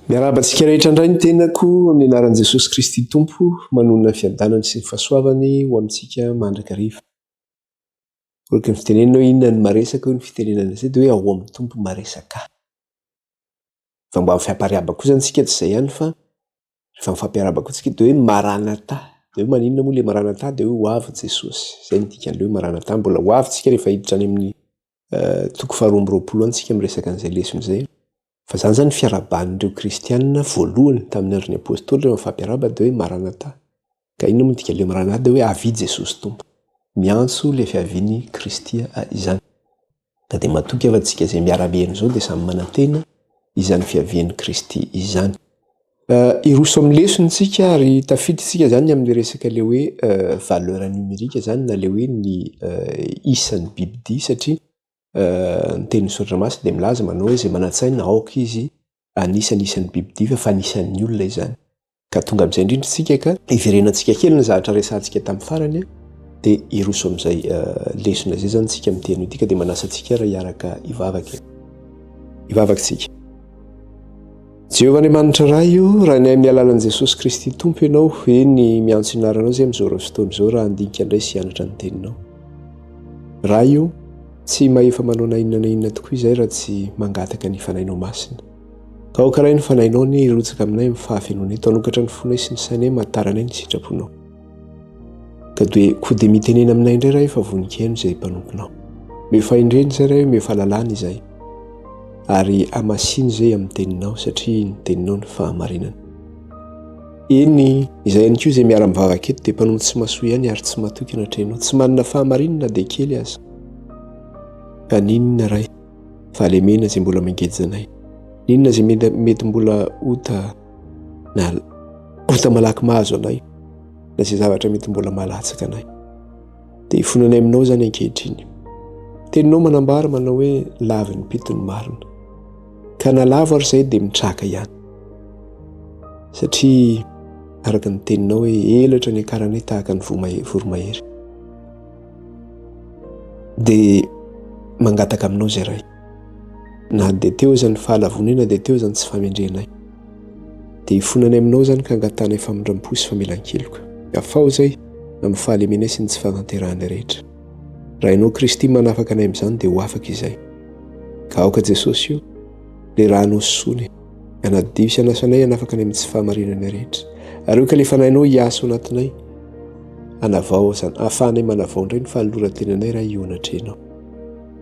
Miarabantsika rehetra indray ny tenako amin'ny anaran'i Jesosy Kristy Tompo, manonona ny fiadanany sy ny fahasoavany ho amintsika mandrakariva. Ohatry ny fitenenao inona ny maresaka ny fitenenana izay dia hoe ao amin'ny Tompo maresaka. Fa mba mifampiarabako kosa antsika tsy izay ihany fa rehefa mifampiarabako antsika dia hoe Maranatha. Dia hoe maninona moa ilay Maranatha dia hoe ho avy Jesosy. Izay ny dikan'ilay hoe Maranatha. Mbola ho avy tsika rehefa hiditra any amin'ny toko 220 antsika miresaka an'izay lesona izay. Fa izany zany fiaraban'ireo kristianina voalohany tamin'ny andron'ny apôstôly rehefa mifampiaraba dia hoe Maranatha. Ka inona moa ny dikan'ilay Maranatha dia hoe avy Jesosy Tompo. Miantso ilay fiaviany Kristy izany. Ka dia matoky afa-tsika izay miara-mihaino izao dia samy manantena izany fiaviany Kristy izany. Iroso amin'ny lesontsika ary tafiditsika zany amin'ny resaka ilay hoe valeur numérique zany na ilay hoe ny isan'ny bibidia satria ny tenin'ny Saoratra Masina dia milaza manao hoe izay manantsaina aoka izy anisan'isan'ny bibidia fa anisan'ny olona izany. Ka tonga amin'izay indrindra isika ka iverenantsika kely ny zavatra resantsika tamin'ny farany dia iroso amin'izay lesona izay zany tsika miteny ity ka dia manasa antsika raha hiaraka ivavaksika. Jehovah Andriamanitra iray io, raha ny amin'ny alalan'i Jesosy Kristy Tompo ianao, eny miantso inaranao izay amin'izao fotoana izao raha handinika indray sy hianatra ny teninao. Raha io tsy mahefa manao na inona na inona tokoa izay raha tsy mangataka ny fanahinao masina. Ka ao karay ny fanahinao ny irotsaka aminay amin'ny fahafenonay, tanokatra ny fonay sy ny sainay mahataranay ny sitraponao. Ka dia koa dia mitenena aminay indray raha efa voninkaino izay mpanomponao. Mefaindreny izay raha mefa lalàna izay. Ary amasiny izay amin'ny teninao satria ny teninao ny fahamarinana. Eny izay ihany koa izay miara-mivavaka eto dia mpanompo tsy mahasoa ihany ary tsy matoky anatrehanao. Tsy manana fahamarinana dia kely aza. Ka ninona ray fa lemena izay mbola mangejinay. Ninona izay mety mbola ota malaky mahazo anay na izay zavatra mety mbola malatsaka anay. Dia ifonanay aminao zany ankehitriny. Teninao manambara manao hoe lavy ny pitony marina. Ka na lavo ary izay dia mitraka ihany. Satria araka ny teninao hoe elatra ny akaranay tahaka ny voromahery. Dia mangataka aminao izay ray. Na dia teo izany fahalavonay na dia teo izany tsy famendrenay. Dia ifonanay aminao izany ka angatanay famindram-po sy famelan-keloka. Afao izay amin'ny fahalemenay sy ny tsy fahatanterahana rehetra. Raha ianao Kristy manafaka anay amin'izany dia ho afaka izay. Ka aoka Jesosy io, ilay rahanao sosony, anadio sy anasanay hanafaka anay amin'ny tsy fahamarinana rehetra. Ary io ka ilay fanahinao hiasa ao anatinay, hanavao izany, ahafahanay manavao indray ny fahalora-tenanay raha io anatrehanao.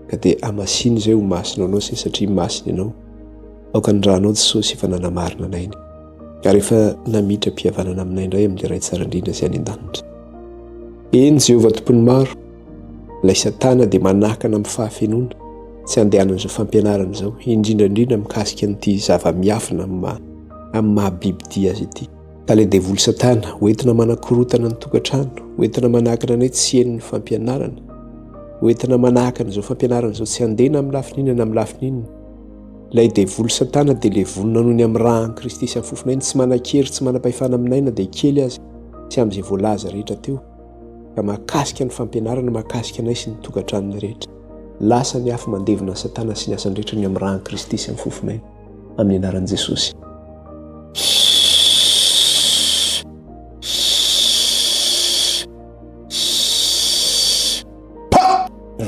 Ka dia amasiny izay ho masina anao satria masina ianao. Aoka ny rahanao Jesosy efa nanamarina anay. Ary efa namiditra mpihavanana aminay indray amin'ilay ray tsara indrindra izay any an-danitra. Eny Jehovah Tompony maro, ilay Satana dia manakana amin'ny fahafenona tsy handehanana izao fampianarana izao, indrindrandrindra mikasika an'ity zava-miafina amin'ny mahabibidia azy ity. Ka ilay devoly Satana hoentina manakorotana ny tokantrano, hoentina manakana anay tsy heno ny fampianarana, hoentina manakana izao fampianarana izao tsy handena amin'ny lafininana na amin'ny lafininana. Ilay devoly Satana dia ilay vonona noho ny amin'ny rahan'i Kristy sy amin'ny fofonay tsy manan-kery tsy manam-pahefana aminay na dia kely azy tsy amin'izay voalaza rehetra teo. Ka mahakasika ny fampianarana, mahakasika anay sy ny tokantranony rehetra. Lasa ny afo mandevina ny Satana sy ny asany rehetra ny amin'ny rahan'i Kristy sy amin'ny fofonay amin'ny anaran'i Jesosy.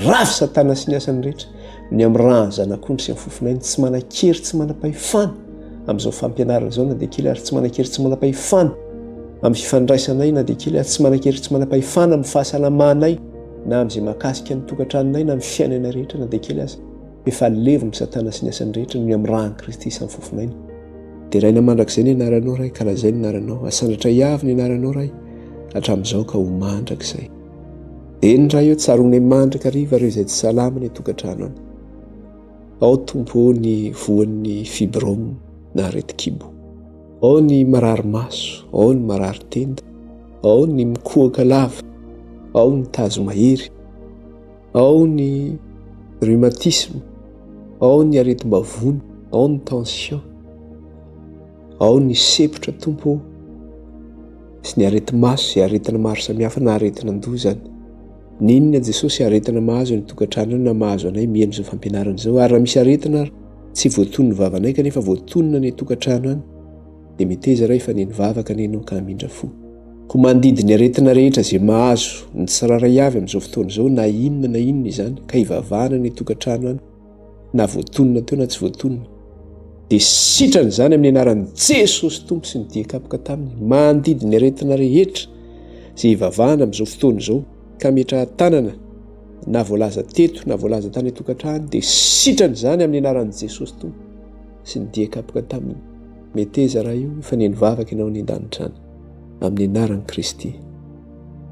Ravy Satana sy ny asany rehetra ny amin'ny rahan'ny zanak'ondry sy amin'ny fofonay tsy manan-kery tsy manam-pahefana amin'izao fampianarana izao na dia kely ary tsy manan-kery tsy manam-pahefana amin'ny fifandraisanay na dia kely ary tsy manan-kery tsy manam-pahefana amin'ny fahasalamanay na amin'izay mahakasika ny tokantranonay na amin'ny fiainana rehetra na dia kely aza. Efa levy Satana sy ny asany rehetra ny amin'ny rahan'i Kristy sy amin'ny fofonay. Dia raina mandrakizay ny anaranao ray, kalazay ny anaranao, asandratra hiavy ny anaranao ray, hatramin'izao ka ho mandrakizay. Eny raha eo tsaronay mandraka riva ireo izay tsy salama ny tokantrano any. Ao tompo ny voan'ny fibrome na areti-kibo. Ao ny marary maso, ao ny marary tenda, ao ny mikohaka lava, ao ny tazo mahery, ao ny rhumatisme, ao ny aretim-bavony, ao ny tension, ao ny sepotra tompo, sy ny areti-maso izay aretina maro samihafa na aretina an-doha zany. Ninona Jesosy aretina mahazo ny tokantrano na mahazo anay mihaino izao fampianarana izao, ary raha misy aretina tsy voatonony vavanay kanefa voatonona ny tokantrano any dia miteza raha efa nenivavaka ny ianao ka hamindra fo. Ko mandidiny aretina rehetra izay mahazo ny tsiraray avy amin'izao fotoana izao na inona izany ka hivavahana ny tokantrano any na voatonona teo na tsy voatonona dia sitrany izany amin'ny anaran'i Jesosy Tompo sy ny diakapoka taminy. Mandidiny aretina rehetra izay hivavahana amin'izao fotoana izao ka metra tanana na voalaza teto na voalaza tany tokantrano dia sitrany izany amin'ny anaran'i Jesosy Tompo sy ny diakapoka taminy. Meteza raha io efa nenivavaka ianao ny an-danitra any amin'ny anaran'i Kristy.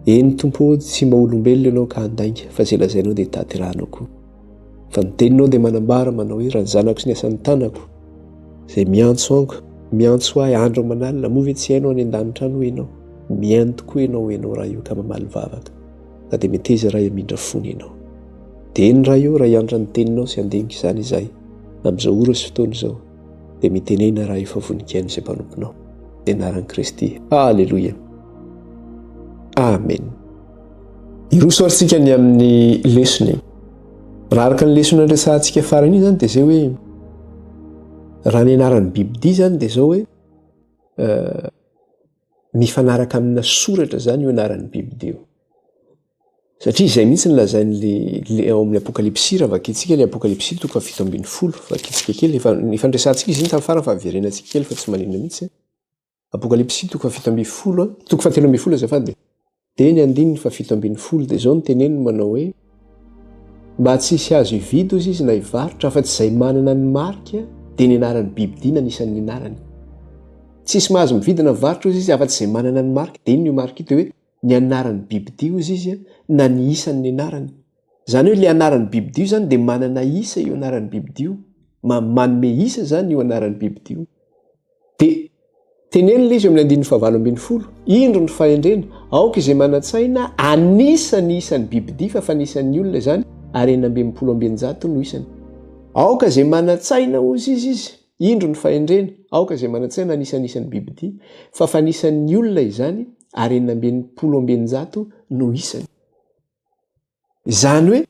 Eny Tompo, tsy maha-olombelona ianao ka handainga fa izay lazainao dia tatirahanao koa. Fa ny teninao dia manambara manao hoe raha ny zanako sy ny asan'ny tanako izay miantso ango, miantso ahy andro aman'alina, moa ve tsy hainao any an-danitra any ho ianao? Mihaino tokoa ianao raha io ka mamaly vavaka ka dia meteza raha hamindra fony ianao. Dia eny raha io raha hiantra ny teninao sy handinika izany izahay amin'izao ora sy fotoana izao dia mitenena raha io fa voninkaino izay mpanomponao. Anaran'i Kristy. Halleluja. Amen. Irosoarintsika ny amin'ny lesona. Raha araka ny lesona resahantsika farany izany dia izay hoe raha ny anaran'ny Biblia izany dia izao hoe mifanaraka amina soratra izany io anaran'ny Biblia io. Satria izay mihitsy ny lazain'le ao amin'ny Apokalipsy raha vakintsika ilay Apokalipsy 7:12 vakintsika kely efa niresahantsika izy iny tamin'ny farany fa averenantsika kely fa tsy maninona mihitsy. Apokalipsy 7:12 azafady. Teny andininy fa 7:12 dia izao no teneniny manao hoe mba tsy hisy azo hividy ozy izy na hivarotra afa-tsy izay manana ny marika dia ny anaran'ny Biblia na anisan'ny anarany. Tsisy mahazo mividy na mivarotra ozy izy afa-tsy izay manana ny marika dia iny io marika io dia hoe ny anaran'ny Biblia ozy izy na ny isan'ny anarany. Izany hoe ilay anaran'ny Biblia io izany dia manana isa io anaran'ny Biblia io, manome isa izany io anaran'ny Biblia io. Dia tenenina izy amin'ny 9:12 indro ny fahendrena aoka izay manan-tsaina anisany isan'ny Biblia fa fanisan'ny olona izany ary 9:100 no isany. Aoka izay manan-tsaina ozy izy indro ny fahendrena aoka izay manan-tsaina anisany isan'ny Biblia fa fanisan'ny olona izany ary 9:100 no isany. Izany hoe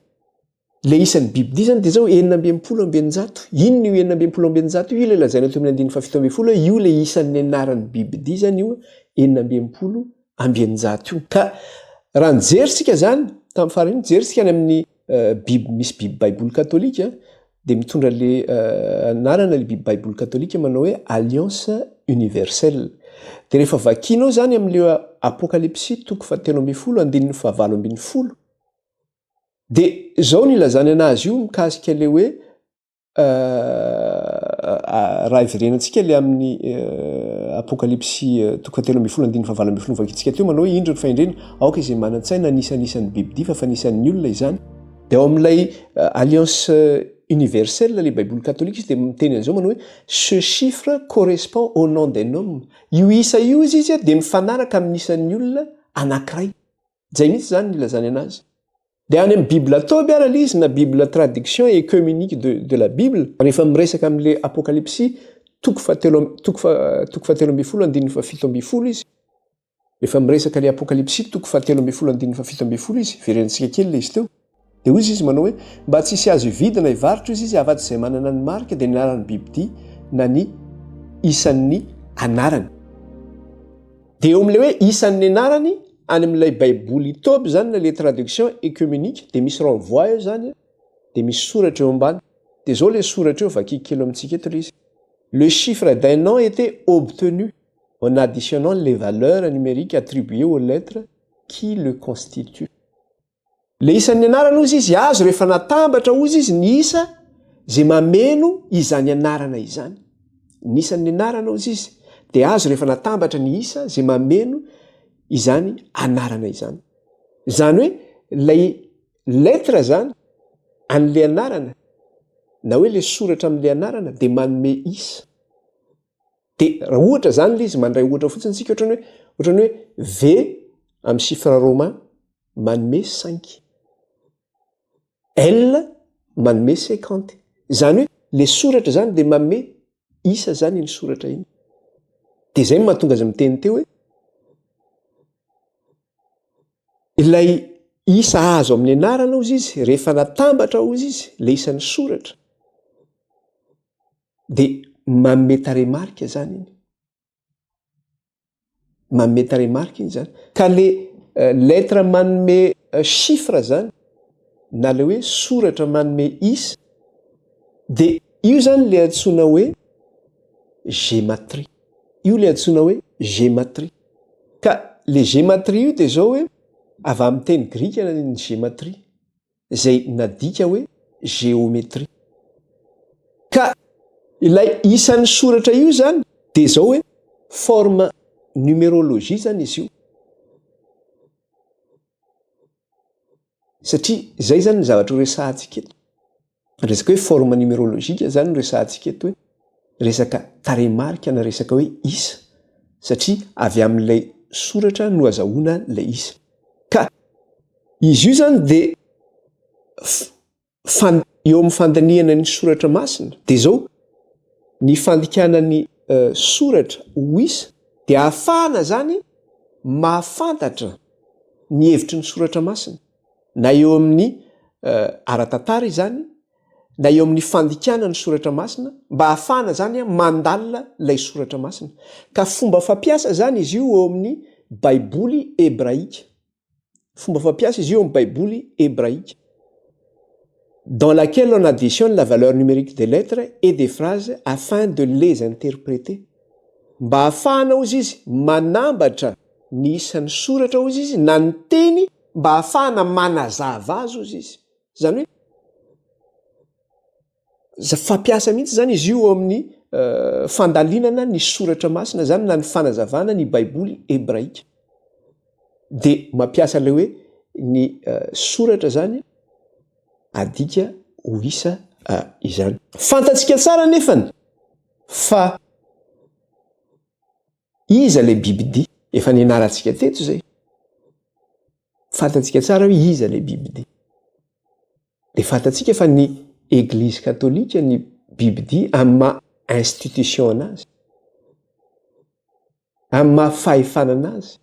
le isan'ny Biblia zany dia zao 9:100. Inona io 9:100 io? Ilay lazaina teo amin'ny 7:12 io le isan'ny anaran'ny Biblia zany io 9:100 io. Ka raha nijerisika zany tamin'ny farany nijerisika any amin'ny misy Bible Baiboly Katolika dia mitondra le anarana le Bible Baiboly Katolika manao hoe Alliance Universelle. Dia rehefa vakianao zany amin'ilay Apokalipsy 7:12 dia izao ny lazany anazy io mikasika ilay hoe raha iverenantsika ilay amin'ny Apokalipsy 7:12 vakintsika teo manao hoe indro ny fahendrena aoka izay manan-tsaina anisan'isan'ny Biblia fa fanisan'ny olona izany. Dia ao amin'ilay Alliance Universelle le Baiboly Katolika izy dia miteny an'izao manao hoe ce chiffre correspond au nom d'un homme. Io isa io izy dia mifanaraka amin'ny isan'ny olona anankiray. Zay mihitsy zany ny lazany anazy. Dia any amin'ny Bible atao biara izy na Bible traduction œcuménique de la Bible rehefa miresaka amin'ilay Apokalipsy 7:12 izy. Rehefa miresaka ilay Apokalipsy 7:12 izy verenantsika kely le izy teo. Dia hoy izy manao hoe mba tsy hisy azo hividy na hivarotra izy afa-tsy izay manana ny marika dia ny anaran'ny Biblia na ny isan'ny anarany. Dia eo amin'ilay hoe isan'ny anarany any amin'ilay Baiboly Tob zany na le traduction œcuménique dia misy renvoi eo zany dia misy soratra eo ambany. Dia izao le soratra eo vakiky kely amintsika eto izy. Le chiffre d'un nom était obtenu en additionnant les valeurs numériques attribuées aux lettres qui le constituent. Le isan'ny anarana ozy izy azo rehefa natambatra ozy izy ny isa zay mameno izany anarana izany. Ny isan'ny anarana ozy izy dia azo rehefa natambatra ny isa zay mameno izany anarana izany. Izany hoe lay letra zany an'le anarana na hoe le soratra amin'le anarana dia manome isa. Dia raha ohatra zany le izy mandray ohatra fotsiny sika ohatrany hoe V amin'ny chiffre romain manome 5. L manome 50. Izany hoe le soratra zany dia manome isa zany ny soratra iny. Dia izay no mahatonga azy miteny teo hoe ilay isa azo amin'ny anarana ozy izy rehefa natambatra ozy izy le isan'ny soratra dia manome taremarika zany iny, manome taremarika iny zany ka le lettre manome chiffre zany na le hoe soratra manome isa dia io zany le antsoina hoe gématrie, io le antsoina hoe gématrie. Ka le gématrie io dia zao hoe avy amin'ny teny grika ny gématrie izay nadika hoe géométrie. Ka ilay isan'ny soratra io zany dia zao hoe forme numérologie zany izy io, satria zay zany ny zavatra ho resahantsika eto, resaka hoe forme numérologique zany no resahantsika eto hoe resaka taremarika na resaka hoe isa, satria avy amin'ilay soratra no azahoana ilay isa. Ka izy io zany dia eo amin'ny fandaniana ny soratra masina dia zao ny fandikanany soratra ho isa dia ahafahana zany mahafantatra ny hevitry ny soratra masina, na eo amin'ny ara-tantara izany na eo amin'ny fandikana ny soratra masina mba ahafahana zany mandalina ilay soratra masina. Ka fomba fampiasa zany izy io eo amin'ny baiboly hébraïque, fomba fampiasa izy io amin'ny baiboly hébraïque, dans laquelle on additionne la valeur numérique des lettres et des phrases afin de les interpréter. Mba ahafahana ozy izy manambatra ny isan'ny soratra ozy izy na ny teny mba ahafahana manazava azy ozy izy. Zany hoe fampiasa mihitsy zany izy io amin'ny fandalinana ny soratra masina zany na ny fanazavana ny baiboly hébraïque. Dia mampiasa le hoe ny soratra zany adika ho isa izany. Fantatsika tsara nefany fa iza le bibidia, efa nianarantsika teto zay. Fantatsika tsara hoe iza le bibidia. Dia fantatsika fa ny Église catholique ny bibidia amin'ny maha institution anazy, amin'ny maha fahefana anazy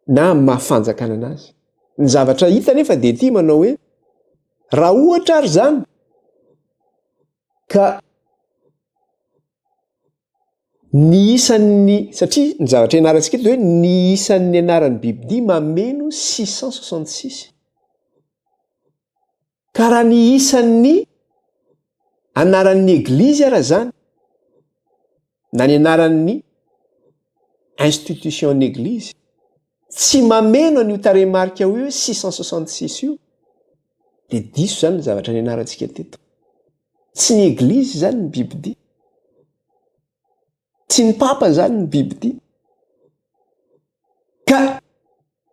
na amin'ny maha fanjakana anazy. Ny zavatra hita nefa dia ity manao hoe raha ohatra ary zany ka ny isan'ny, satria ny zavatra ianarantsika eto hoe ny isan'ny anaran'ny bibidia mameno 666, ka raha ny isan'ny anaran'ny Église ara zany na ny anaran'ny institution n'Église tsy mameno an'io taremarika io 666 io dia diso zany ny zavatra nianarantsika teto. Tsy ny Église zany ny bibidia, tsy ny papa zany ny bibidia. Ka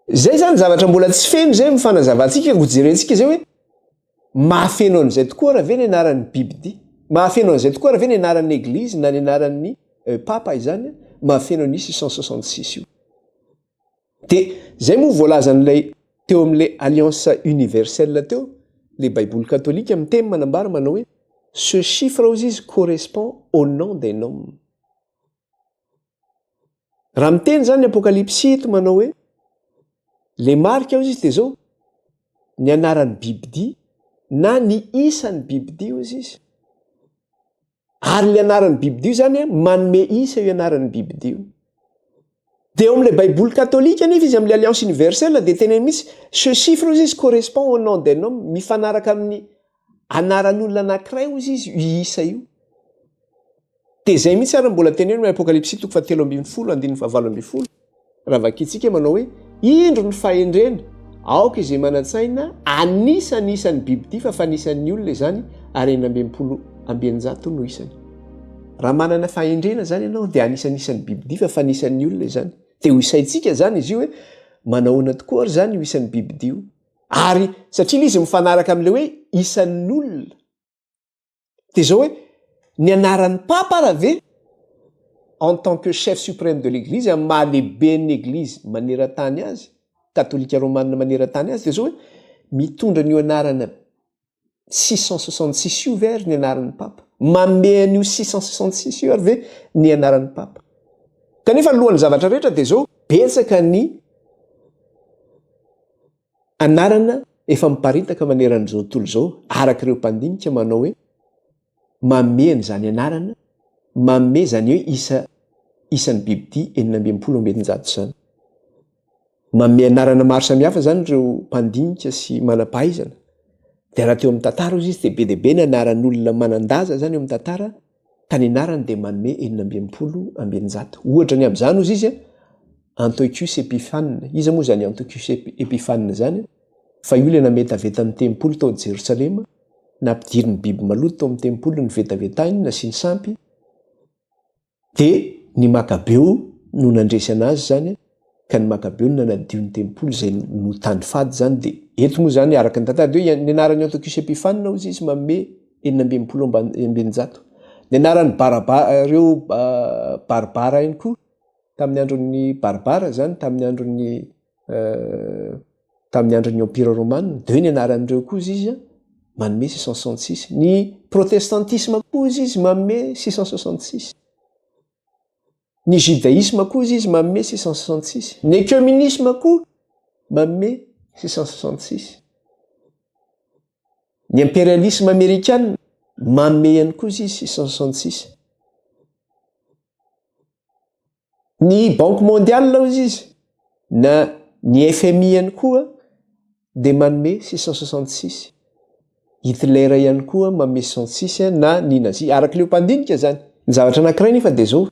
zay zany zavatra mbola tsy feno zay mifanazavatsika ho jerentsika zay hoe mahafeno an'izay tokoa raha ve ny anaran'ny bibidia, mahafeno an'izay tokoa raha ve ny anaran'ny Église na ny anaran'ny papa izany mahafeno an'io 666 io. Dia zay moa voalaza n'ilay teo amin'ilay alliance universelle teo, le baiboly katolika amin'ny teny manambara manao hoe ce chiffre ozy izy correspond au nom d'un homme. Raha miteny zany apokalypsy eto manao hoe le marika ozy izy dia zao ny anaran'ny bibidia na ny isan'ny bibidia ozy izy, ary le anaran'ny bibidia zany manome isa io anaran'ny bibidia io. Dia eo amin'ilay baiboly katolika nefa izy amin'ilay alliance universelle dia teny mihitsy ce chiffre ozy izy correspond au nom d'un homme, mifanaraka amin'ny anaran'olona anankiray ozy izy isa io. Dia zay mihitsy ary mbola teny hoe apokalypsy 3:10-12 raha vakitsika manao hoe indro ny fahendrena aoka izay manantsaina anisan'isan'ny bibidia fa fanisan'ny olona izany ary 900 no isany. Raha manana fahendrena zany ianao dia anisan'isan'ny bibidia fa fanisan'ny olona izany. Dia ho isaitsika zany izy io hoe manahoana tokoa ary zany io isan'ny bibidia io, ary satria izy mifanaraka amin'ilay hoe isan'ny olona. Dia zao hoe ny anaran'ny papa raha ve en tant que chef suprême de l'Église amin'ny mahalehiben'ny Église maneran-tany azy, katolika romanina maneran-tany azy, dia zao hoe mitondra n'io anarana 666 io ve ary ny anaran'ny papa, manome an'io 666 io ary ve ny anaran'ny papa. Kanefa alohan'ny zavatra rehetra dia zao betsaka ny anarana efa miparitaka maneran'izao tontolo izao araka ireo mpandinika manao hoe mameny zany anarana, mame zany hoe isan'ny bibidia 420 zany. Mame anarana maro samihafa zany reo mpandinika sy manam-pahaizana. De raha teo amin'ny tantara ozy izy de be ny anaran'olona manandaza zany eo amin'ny tantara, ka ny anarany de manome 420. Ohatra ny amin'izany ozy izy Antiochus Epiphanes. Iza moa zany Antiochus Epiphanes zany? Fa io le nametavetan'ny tempolo tao Jerosalema, nampidiriny biby maloto tao amin'ny tempolo ny vetavetahiny na sy ny sampy. De ny Makabeo no nandresy anazy zany, ka ny Makabeo no nanadio ny tempolo zay no tany fady zany. De eto moa zany araka ny tantara hoe ny anaran'ny Antiochus Epiphanes ozy izy manome 420. Ny anaran'ny reo barbara ihany koa tamin'ny andron'ny barbara zany, tamin'ny andron'ny empire romane, de ny anaran'ireo koa izy manome 666. Ny protestantisme koa izy manome 666. Ny judaïsme koa izy manome 666. Ny ecuménisme koa manome 666. Ny impérialisme américain manome ihany koa izy 666. Ny banque mondiale ozy izy na ny FMI ihany koa de manome 666. Hitler ihany koa manome 66 na ny nazi, araka leo mpandinika zany. Ny zavatra anankiray nefa de zao,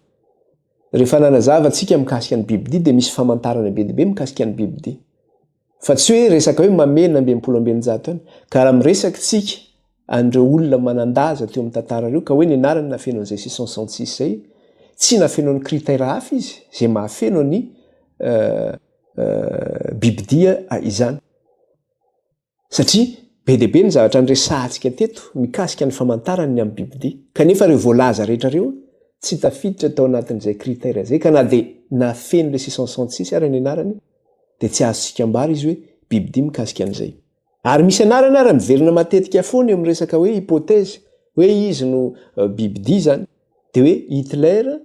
rehefa nanazava antsika mikasika ny bibidia de misy famantarana be dibe mikasika ny bibidia. Fa tsy hoe resaka hoe manome 420 any, ka raha miresaka tsika andreo olona manandaza teo amin'ny tantara reo ka hoe ny anarany nafeno an'izay 666 zay, tsy nafeno ny critère hafa izy zay mahafeno ny bibidia izany. Satria be dibe ny zavatra andresahantsika teto mikasika ny famantarany amin'ny bibidia, kanefa reo voalaza rehetra reo tsy tafiditra tao anatin'izay critère zay, ka na de nafeno le 666 ary ny anarany de tsy azontsika ambara izy hoe bibidia mikasika an'izay. Ary misy anarana ary miverina matetika foana eo amin'ny resaka hoe hypothèse hoe izy no bibidia zany, de hoe Hitler,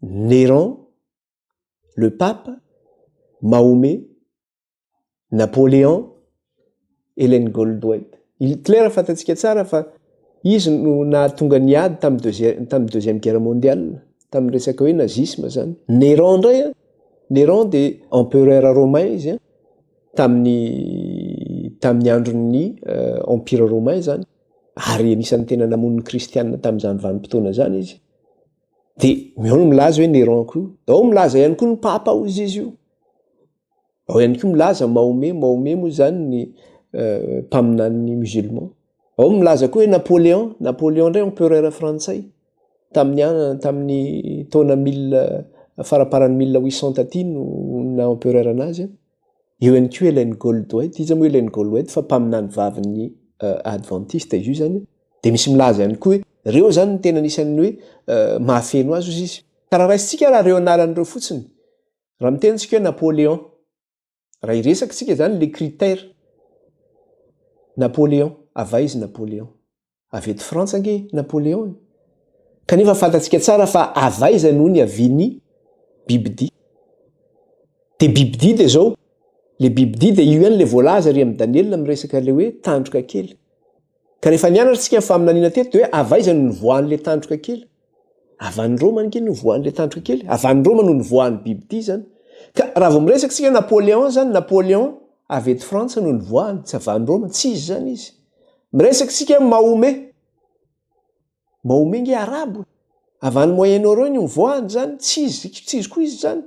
Néron, le pape, Mahomet, Napoléon, Hélène Goldwait. Hitler fantatsika tsara fa izy no nahatonga ny ady tamin'ny deuxième guerre mondiale, tamin'ny resaka hoe nazisme zany. Néron ndray, Néron de empereur romain izy tamin'ny andron'ny empire romain zany, ary anisan'ny tena namono ny kristianina tamin'izany vanim-potoana zany izy. De meo no milaza hoe Néron koa. Ao milaza ihany koa ny papa ozy izy io. Ao ihany koa milaza Mahomet moa zany ny mpaminan'ny musulman. Ao milaza koa hoe Napoléon ndray empereur frantsay tamin'ny taona faraparan'ny 1800 taty no na empereur anazy. Eo ihany koa Hélène Goldwait, izy moa Hélène Goldwait fa mpaminany vavin'ny adventiste izy io zany. De misy milaza ihany koa hoe reo zany ny tena anisan'ny hoe mahafeno azy ozy izy. Ka raha raisitsika raha reo anaran'ireo fotsiny, raha mitentsika hoe Napoléon, raha iresaka tsika zany le critère Napoléon, ava izy Napoléon, avy eto Frantsa ange Napoléon. Kanefa fantatsika tsara fa ava izy noho ny aviany bibidia. De bibidia de zao, le bibidia de io ihany le voalaza ry amin'ny Daniel miresaka le hoe tandroka kely. Ka rehefa nianaritsika faminaniana teto de hoe ava izy no nivoahan'le tandroka kely. Avan'ny Roma ange no nivoahan'le tandroka kely, avan'ny Roma no nivoahan'ny bibidia zany. Ka raha vao miresaka tsika Napoléon zany, Napoléon avy eto Frantsa no nivoahany, tsy avan'ny Roma, tsy izy zany izy. Miresaka tsika Mahomet nge arabo, avan'ny Moyen-Orient no nivoahany zany, tsy izy koa izy zany.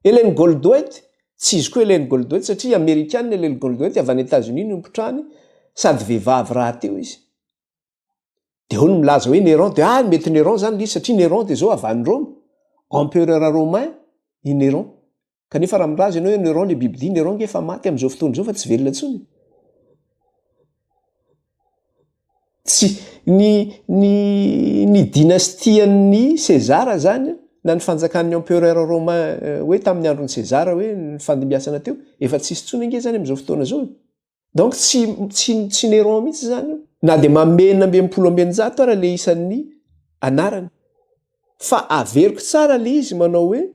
Hélène Goldwait, tsy izy koa Hélène Goldwait satria américaine Hélène Goldwait avy any États-Unis no nipotrahany, sady vehivavy rahateo izy. De ao no milaza hoe Néron, de mety Néron zany izy satria Néron de zao avan'ny Roma, empereur romain i Néron. Kanefa raha milaza ianao hoe Néron le bibidia, Néron nge efa maty amin'izao fotoana zao fa tsy velona intsony. Ny dynastian'ny César zany na ny fanjakan'ny empereur romain hoe tamin'ny andron'ny César hoe ny fandimbiasana teo, efa tsisy intsony nge zany amin'izao fotoana zao. Donc tsy Néron mihitsy zany. Na de manome 420 ara le isan'ny anarany. Fa averiko tsara le izy manao hoe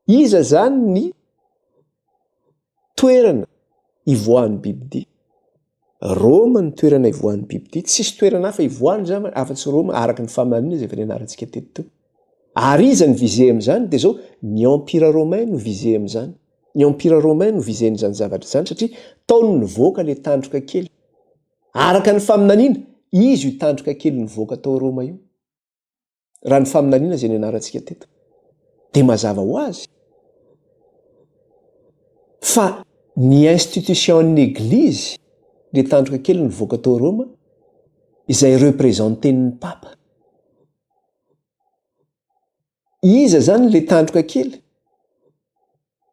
iza zany ny toerana ivoahan'ny bibidia. Roma ny toerana ivoan'ny biby ity, tsisy toerana hafa ivoany zany afa-tsy Roma araka ny famanina izay efa nianarantsika teto. Ary iza ny visé amin'izany dia zao ny empire romain no visé amin'izany. Ny empire romain no visé n'izany zavatra izany satria taony nivoaka le tandroka kely. Araka ny faminaniana, izy io tandroka kely nivoaka tao Roma io. Raha ny faminaniana izay nianarantsika teto. Dia mazava ho azy. Fa ny institution-ny église le tandroka kely nivoaka tao Roma izay représenten'ny papa. Iza zany le tandroka kely?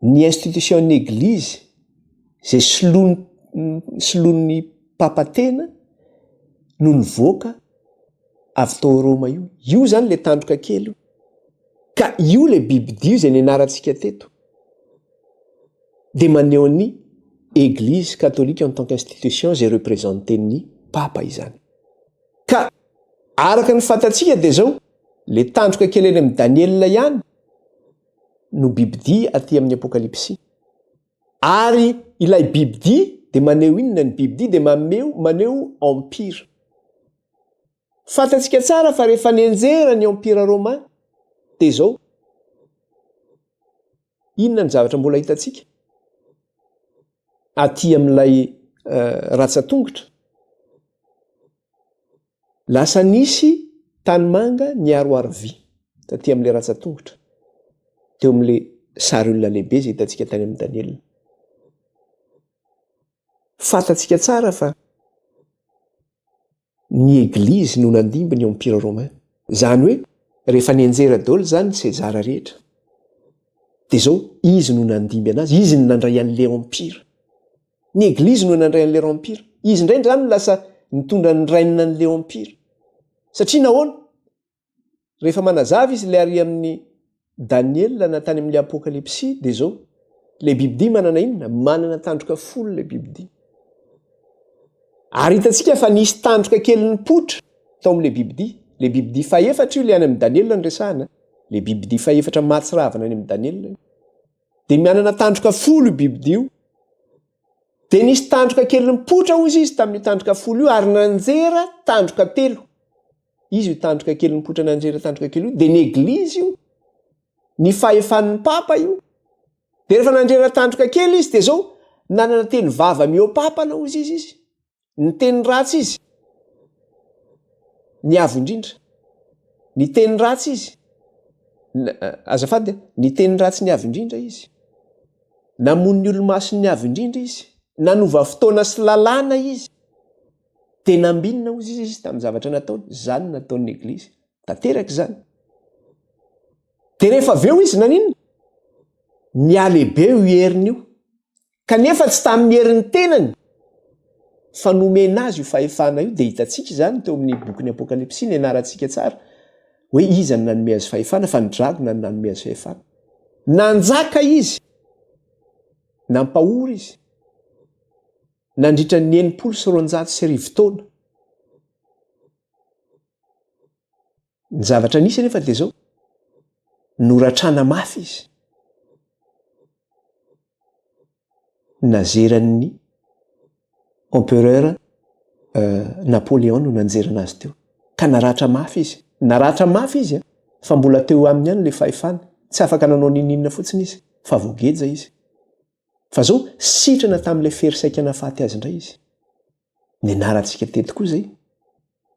Ny institution-ny église izay soloan'ny papa tena no nivoaka avy tao Roma io. Io zany le tandroka kely io. Ka io le bibidio izay nianarantsika teto. Dia maneho ny église catholique en tant qu'institution izay représenten'ny papa izany. Ka araka ny fantatsika dia zao le tandroka kely eny amin'ny Daniel ihany no bibidia aty amin'ny apokalipsy. Ary ilay bibidia dia maneho inona ny bibidia dia maneho empire. Fantatsika tsara fa rehefa nianjera ny empire romain dia zao inona ny zavatra mbola hitantsika aty amin'ilay ratsan-tongotra. Lasa nisy tanimanga niaroaro vy taty amin'ilay ratsan-tongotra teo amin'ilay sary olona lehibe izay hitantsika tany amin'ny Daniel. Fantatsika tsara fa ny église no nandimby ny empire romain. Zany hoe rehefa nianjera daholo zany Sezara rehetra. Dia zao izy no nandimby anazy, izy no nandray an'ilay empire. Ny église no nandray an'ilay empire. Izy indray zany lasa nitondra ny rainina an'ilay empire. Satria nahoana? Rehefa manazava izy ilay ary amin'ny Daniel na tany amin'ny apokalipsy dia zao le bibidia manana inona? Manana tandroka folo le bibidia. Ary hitantsika fa nisy tandroka kely nipoitra tao amin'le bibidia. Le bibidia faefatra io le any amin'ny Daniel ny resahana. Le bibidia faefatra mahatsiravana any amin'ny Daniel. Dia manana tandroka folo io bibidia io. Dia nisy tandroka kely nipoitra hozy izy tamin'ny tandroka folo io ary nanjera tandroka telo. Izy io tandroka kely nipoitra nanjera tandroka kely io dia ny église io. Ny fahefan'ny papa io. Dia rehefa nanjera tandroka kely izy dia zao nanana teny vava miopapana hozy izy. Ny teny ratsy izy. Ny avo indrindra. Ny teny ratsy izy. Azafady, ny teny ratsy ny avo indrindra izy. Namono ny olo-maso ny avo indrindra izy. Nanova fotoana sy lalàna izy. Tena ambinina hozy izy tamin'ny zavatra nataony. Zany nataon'ny église. Tanteraka izany. Dia rehefa avy eo izy naninona? Nialehibe io heriny io. Kanefa tsy tamin'ny herin'ny tenany. Fa nomena azy io fahefana io dia hitantsika izany teo amin'ny bokin'ny apokalipsy ny anarantsika tsara. Hoe iza ny nanome azy fahefana fa ny dragona ny nanome azy fahefana. Nanjaka izy. Nampahory izy. Nandritra ny 990 taona. Ny zavatra nisy nefa dia zao noratrana mafy izy. Nazeran'ny empereur Napoléon no nanjerana azy teo. Ka naratra mafy izy. Naratra mafy izy fa mbola teo aminy ihany le fahefana. Tsy afaka nanao ninina fotsiny izy fa voageja izy. Fa zao sitrana tamin'ilay ferisaikana faty azy indray izy. Nianarantsika teto koa zay.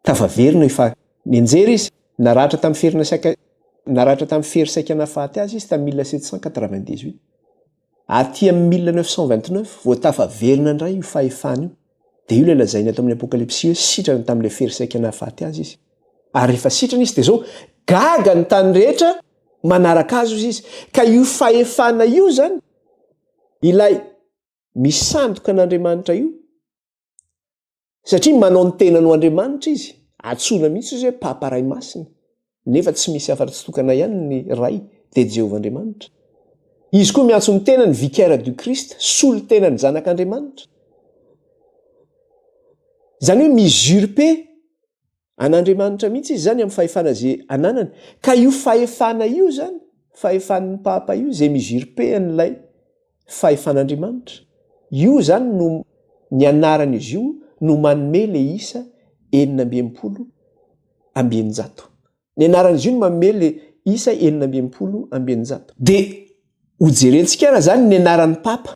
Tavaverina fa nianjera izy. Naratra tamin'ny ferisaikana faty azy izy tamin'ny 1798. Aty amin'ny 1929 vao tafaverina indray io fahefana io. Dia io ilay lazaina ato amin'ny apokalipsy hoe sitrana tamin'ilay ferisaikana faty azy izy. Ary rehefa sitrana izy dia zao gaga ny tany rehetra manaraka azy izy. Ka io fahefana io zany ilay misandoka an'Andriamanitra io. Satria manao ny tenany ho Andriamanitra izy. Atsoina mihitsy izy hoe Papa Ray Masina. Nefa tsy misy afa-tsy tokana ihany ny ray dia Jehovah Andriamanitra. Izy koa miantso ny tenany vicaire du Christ, solo tenany zanak'Andriamanitra. Zany hoe misurpe an'Andriamanitra mihitsy izy zany amin'ny fahefana zay ananany. Ka io fahefana io zany, fahefan'ny papa io zay misurpe an'ilay fahefan'Andriamanitra. Io zany no ny anarana izy io no manome le isa 420. Ny anaran'izy io no manome le isa 420. De hojerentsika raha zany ny anaran'ny papa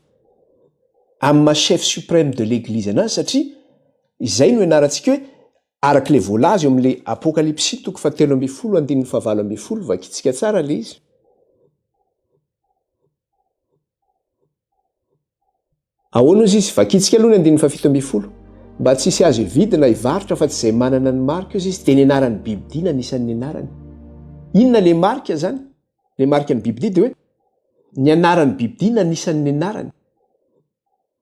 amin'ny chef suprême de l'église anazy satria izay no anarantsika hoe araka le voalaza eo amin'le apokalypsy 7:17 vakitsika tsara le izy. Ahoana izy vakitsika aloha ny 17 mba tsy hisy azo vidina ivarotra fa tsy izay manana ny marika izy dia ny anaran'ny Biblia anisan'ny anarany. Inona le marika zany? Le marika ny Biblia dia hoe ny anaran'ny Biblia anisan'ny anarany.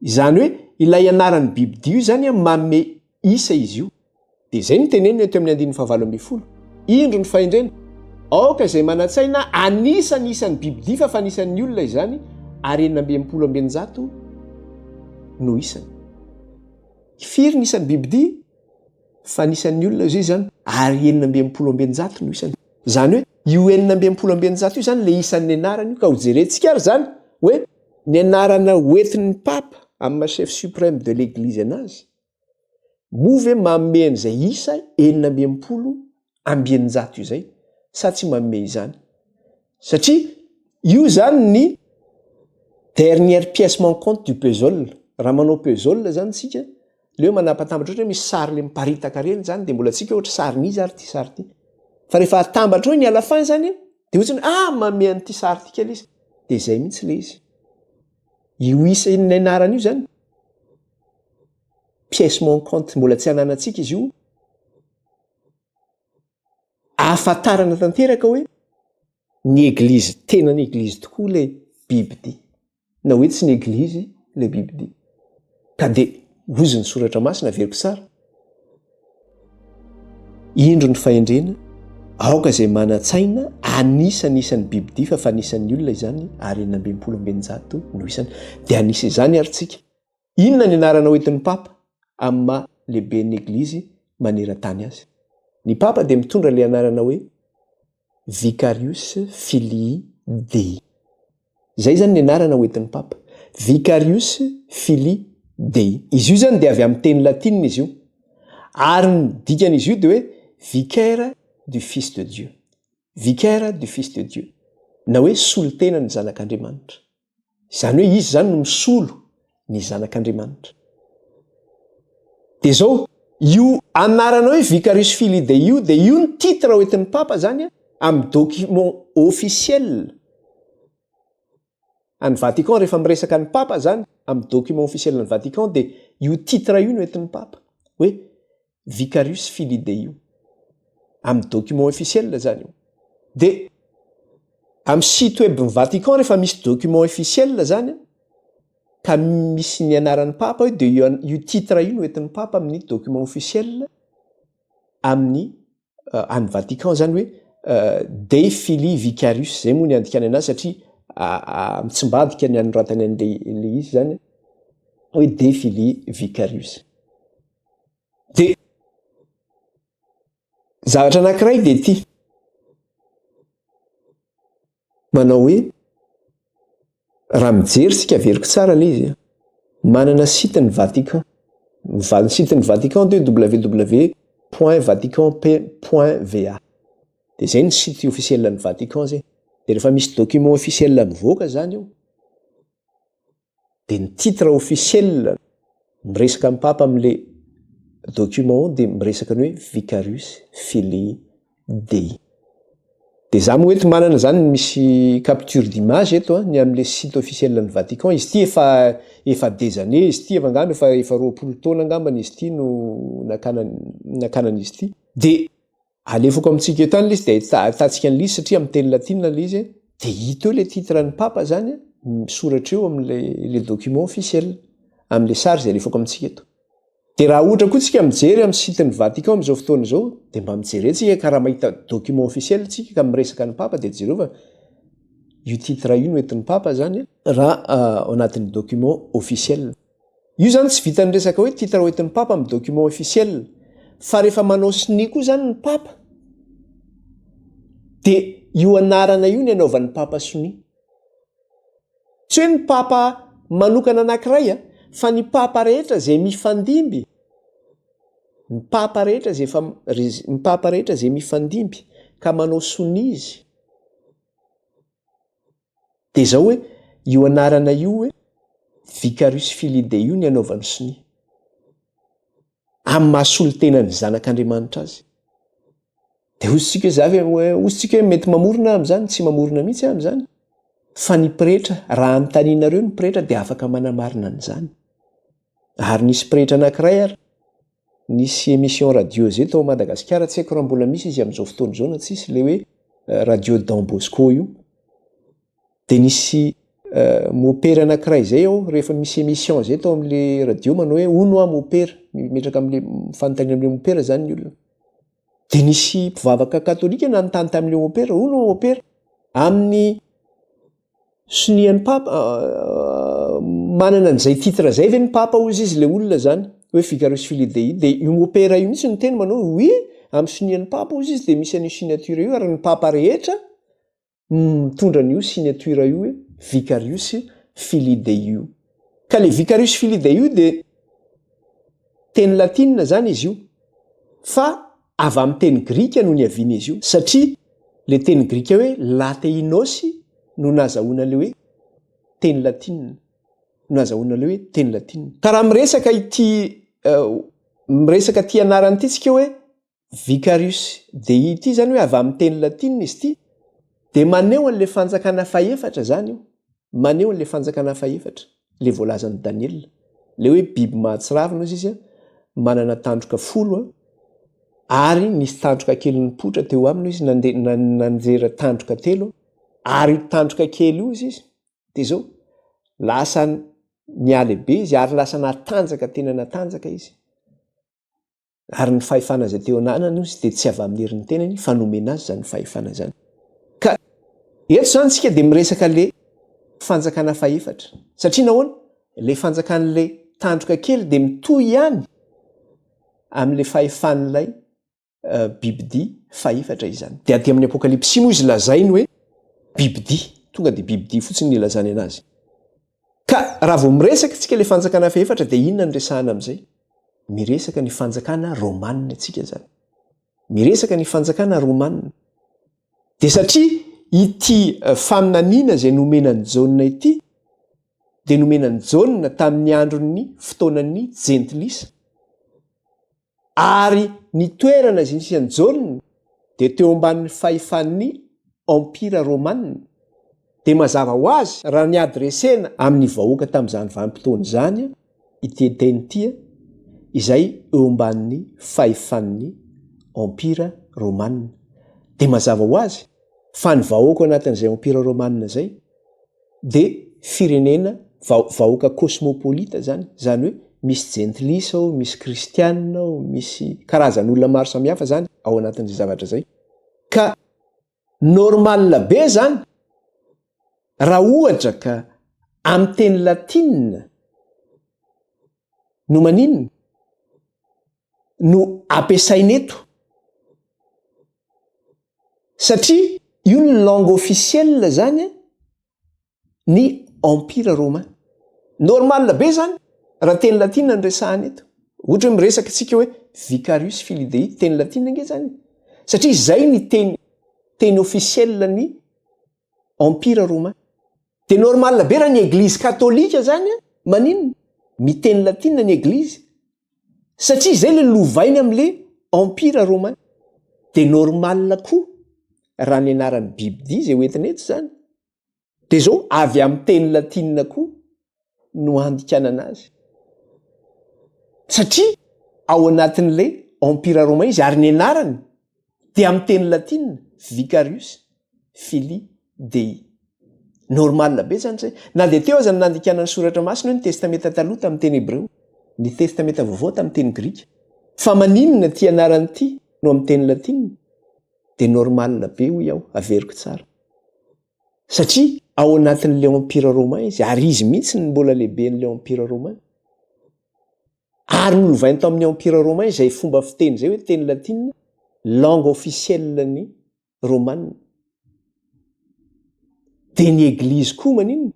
Izany hoe ilay anaran'ny Biblia io zany manome isa izy io. Dia izay no tenenina eto amin'ny 19 indro ny fahendrena aoka izay manantsaina anisany isan'ny Biblia fa fanisan'ny olona izany ary 420 no isany. Firy ny isan'ny Biblia fa nisan'ny olona izy zany ary 420 no isany. Zany hoe io 420 io zany le isan'ny anarany io ka ho jerentsika ary zany hoe ny anarana hoentin'ny papa amin'ny chef suprême de l'église anazy move manome an'izay isa 420 io zay sa tsy manome izany satria io zany ny dernière pièce manquante du puzzle. Raha manao puzzle zany tsika leo manapatambatra ohatra hoe misy sary le miparitaka reny zany dia mbola tsika ohatra sary nizy ary ty sary ty fa rehefa atambatra hoe ny alafany zany dia ohatsy ny manome an'ity sary ty kely izy dia izay mihitsy le izy. Io isa ny anarany io zany pièce manquante mbola tsy ananantsika izy io ahafantarana tanteraka hoe ny église tena ny église tokoa le Biblia na hoe tsy ny église le Biblia. Ka dia hozy ny soratra masina veriko tsara indro ny fahendrena aoka izay manantsaina anisan'ny Biblia fa fanisan'ny olona izany ary 420 no isany. Dia anisa izany ary tsika. Inona ny anarana hoentin'ny papa amin'ny maha lehibe ny église maneran-tany azy? Ny papa dia mitondra le anarana hoe Vicarius Filii Dei. Zay zany ny anarana hoentin'ny papa. Vicarius Filii Dei. Izy io zany dia avy amin'ny teny latinina izy io. Ary ny dikan'izy io dia hoe vicaire du Fils de Dieu. Vicaire du Fils de Dieu. Na hoe solotena ny zanak'Andriamanitra. Izany hoe izy zany no misolo ny zanak'Andriamanitra. Dia zao io anarana hoe Vicarius Filii Dei io dia io ny titre hoentin'ny papa zany amin'ny document officiel any Vatican. Rehefa miresaka ny papa zany amin'ny document officiel ny Vatican dia io titre io no hoentin'ny papa hoe Vicarius Filii Dei io amin'ny document officiel zany io. Dia amin'ny site web ny Vatican rehefa misy document officiel zany ka misy ny anaran'ny papa dia io titre io no hoentin'ny papa amin'ny document officiel amin'ny any Vatican zany hoe Dei Filii Vicarius. Zay moa ny andikany anazy satria mitsimbadika ny anoratany an'le izy zany hoe Dei Filii Vicarius. Dia zavatra anankiray dia ity manao hoe raha mijery sika veriko tsara le izy manana site ny Vatican. Ny site ny Vatican dia www.vatican.va. dia zay ny site officiel ny Vatican zay. Dia rehefa misy document officiel mivoaka zany io dia ny titre officiel miresaka amin'ny papa amin'le document dia miresaka ny hoe Vicarius Filii Dei. Dia za moa eto manana zany misy capture d'image eto ny amin'le site officiel ny Vatican. Izy ty efa des années izy ty angamba efa 20 taona angambany izy ty no nakanan'izy ty. Dia alefako amintsika eto tany izy dia ahitantsika an'le izy satria amin'ny teny latinina le izy dia hita eo le titre ny papa zany misoratra eo amin'le document officiel amin'le sary izay alefako amintsika eto. Dia raha ohatra koa tsika mijery amin'ny site ny Vatican amin'izao fotoana izao dia mba mijerentsika ka raha mahita document officiel tsika ka miresaka ny papa dia jereo fa io titre io no hoentin'ny papa zany raha ao anatin'ny document officiel. Io zany tsy vitan'ny resaka hoe titre hoentin'ny papa amin'ny document officiel fa rehefa manao sini koa zany ny papa dia io anarana io ny anaovan'ny papa soni. Tsy hoe ny papa manokana anankiray fa ny papa rehetra izay mifandimby ny papa rehetra zay mifandimby ka manao sonizy de zao hoe io anarana io hoe Vicarius Filii Dei io ny anaovany soni amin'ny mahasolo tenany zanak'Andriamanitra azy. De ozy tsika hoe mety mamorona am'zany, tsy mamorona mihitsy am'zany. Fa ny pretra, raha anontanianareo ny pretra de afaka manamarina an'izany. Ary nisy pretra anankiray ary, nisy émission radio zay tao Madagasikara, tsy haiko raha mbola misy izy amin'izao fotoana izao na tsisy, le hoe radio Don Bosco io. De nisy mopera anankiray zay ao, rehefa misy émission zay tao amin'le radio manao hoe ono a mopera, mimetraka amin'le fanontaniana amin'le mopera zany ny olona. De nisy mpivavaka katolika nanontany tamin'le mopera, ono mopera, amin'ny sonian'ny papa manana an'izay titre zay ve ny papa ozy izy le olona zany hoe Vicarius Filii Dei. De io mopera io mihitsy no teny manao oui, amin'ny sonian'ny papa ozy izy de misy an'io signature io ary ny papa rehetra mitondra an'io signature io hoe Vicarius Filii Dei io. Ka le Vicarius Filii Dei io de teny latinina zany izy io, fa avy amin'ny teny grika no niaviana izy io, satria le teny grika hoe lateinos no nazahoana le hoe teny latinina, Ka raha miresaka ity anarany ity tsika hoe Vicarius Dei ity zany hoe avy amin'ny teny latinina izy ity, de maneho an'le fanjakana faefatra zany io, maneho an'le fanjakana faefatra, le voalazan'i Daniel, le hoe biby mahatsiravina izy a, manana tandroka 10 ary nisy tandroka kely nipotra teo aminy izy nanjera tandroka 3 ary tandroka kely io izy de zao lasa nialehibe izy ary lasa natanjaka tena natanjaka izy. Ary ny fahefana zay teo ananany izy de tsy avy amin'ny herin'ny tenany fa nomena azy zany fahefana zany. Ka eto zany tsika de miresaka le fanjakana faefatra, satria nahoana le fanjakan'le tandroka kely de mitohy ihany amin'le fahefan'ilay bibidia faefatra izany. De aty amin'ny apokalipsy moa izy lazainy hoe bibidia, tonga de bibidia fotsiny ny ilazany anazy. Ka raha vao miresaka tsika le fanjakana faefatra de inona ny resahana am'izay? Miresaka ny fanjakana romanina tsika zany. Miresaka ny fanjakana romanina. De satria ity faminaniana zay nomenan'ny jaune ity de nomenan'ny jaune tamin'ny andron'ny fotoanan'ny jentilisa. Ary ny toerana izay nisy jaune de teo ambanin'ny fahefan'ny empira romanina. De mazava ho azy raha ny adresena amin'ny vahoaka tamin'izany vanim-potoana zany ity teny ity izay eo ambanin'ny fahefan'ny empira romanina. De mazava ho azy fa ny vahoaka anatin'izay empira romanina zay de firenena vahoaka cosmopolita zany hoe misy jentilisa ao, misy kristianina ao, misy karazan'olona maro samihafa zany ao anatin'izay zavatra zay. Ka normal be zany raha ohatra ka amin'ny teny latinina no maninona no ampiasaina eto, satria io ny langue officielle zany ny empire romain. Normal be zany raha teny latinina ny resahana eto. Ohatra hoe miresaka tsika hoe Vicarius Filii Dei, teny latinina nge zany, satria zay ny teny officielle ny empire romain. De normal be raha ny église katolika zany maninona miteny latinina ny église, satria zay le lovainy amin'le empire romain. De normal koa raha ny anaran'ny bibidia zay hoentina eto zany de zao avy amin'ny teny latinina koa no andikanana azy, satria ao anatin'le empire romain izy ary ny anarany de amin'ny teny latinina Vicarius Filii Dei. Normal be zany zay. Na de teo aza nandikanany soratra masina hoe ny testamenta taloha tamin'ny teny hebreo, ny testamenta vaovao tamin'ny teny grika, fa maninona ty anarany ity no amin'ny teny latinina? De normal be hoy aho, averiko tsara. Satria ao anatin'le empire romain izy ary izy mihitsy ny mbola lehiben'le empire romain. Ary nolovainy tao amin'ny empire romain izay fomba fiteny zay hoe teny latinina, langue officielle ny romanina. De ny église koa maninona?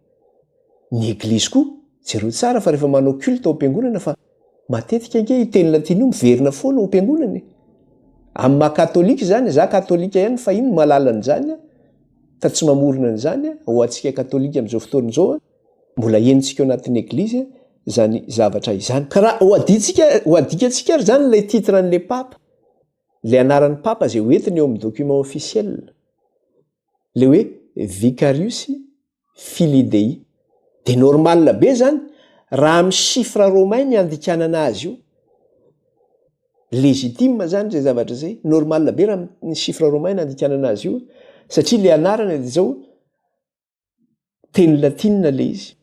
Ny église koa, jereo tsara fa rehefa manao culte ao am-piangonana fa matetika ange iteny latina io miverina foana ao am-piangonany. Amin'ny maha-katolika zany, za katolika ihany fa ino malala an'izany fa tsy mamorona an'izany ho antsika katolika amin'izao fotoana izao mbola enitsika ao anatin'ny eglizy zany zavatra izany. Karaha ho adikantsika ary zany ilay titran'ilay papa, ilay anaran'ny papa zay hoentiny eo amin'ny document officiel, le hoe Vicarius Filii Dei. De normal be zany raha amin'ny chiffre romain ny andikanana azy io, légitime zany zay zavatra zay, normal be raha amin'ny chiffre romain ny andikanana azy io, satria le anarana dia zao teny latina le izy.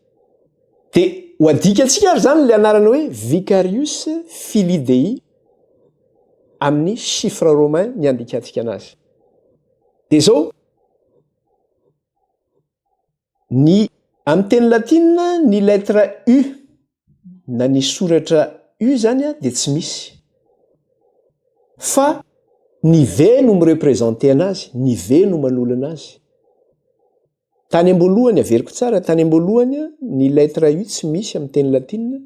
De ho adikantsika ary zany le anarana hoe Vicarius Filii Dei amin'ny chiffre romain ny andikantsika anazy. De zao ny amin'ny teny latina ny lettre U na ny soratra U zany dia tsy misy, fa ny V no mireprésente anazy, ny V no manolo anazy. Tany am-boalohany averiko tsara, tany am-boalohany ny lettre U tsy misy amin'ny teny latina,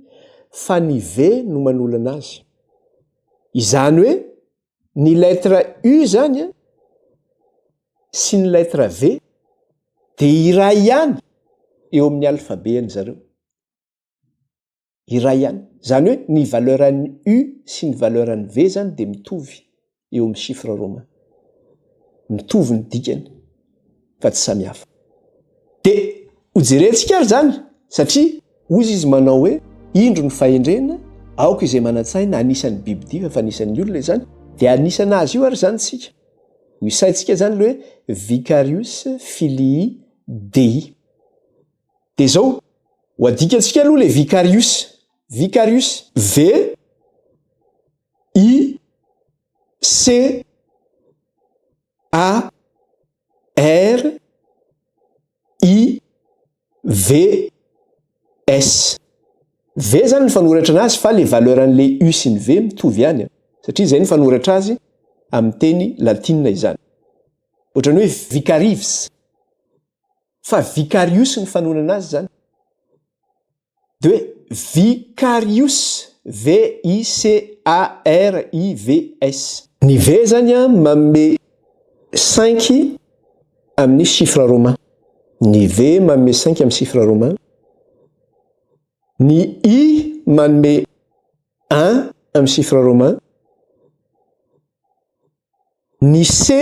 fa ny V no manolo anazy. Izany hoe ny lettre U zany sy ny lettre V dia iray ihany eo amin'ny alphabet zareo. Iray ihany. Zany hoe ny valeuran'ny U sy ny valeuran'ny V zany dia mitovy eo amin'ny chiffre romain. Mitovy ny dikany fa tsy samy hafa. De ho jerentsika ary zany satria hozy izy manao hoe indro ny fahendrena, aoka izay manan-tsaina anisan'ny biby diva fa anisan'ny olona izany, dia anisana azy io ary zany tsika. Ho isaitsika zany le hoe Vicarius Filii Dei. De zao ho adikantsika aloha le Vicarius. Vicarius V I C A R I V S. V zany ny fanoratra anazy fa le valeuran'le U sy ny V mitovy ihany, satria izay ny fanoratra azy amin'ny teny latina izany. Ohatran'ny hoe Vicarius, fa Vicarius ny fanonana azy zany. De hoe Vicarius VICARIVS. Ny V zany manome 5 amin'ny chiffre romain. Ny V manome 5 amin'ny chiffre romain. Ny I manome 1 amin'ny chiffre romain. Ny C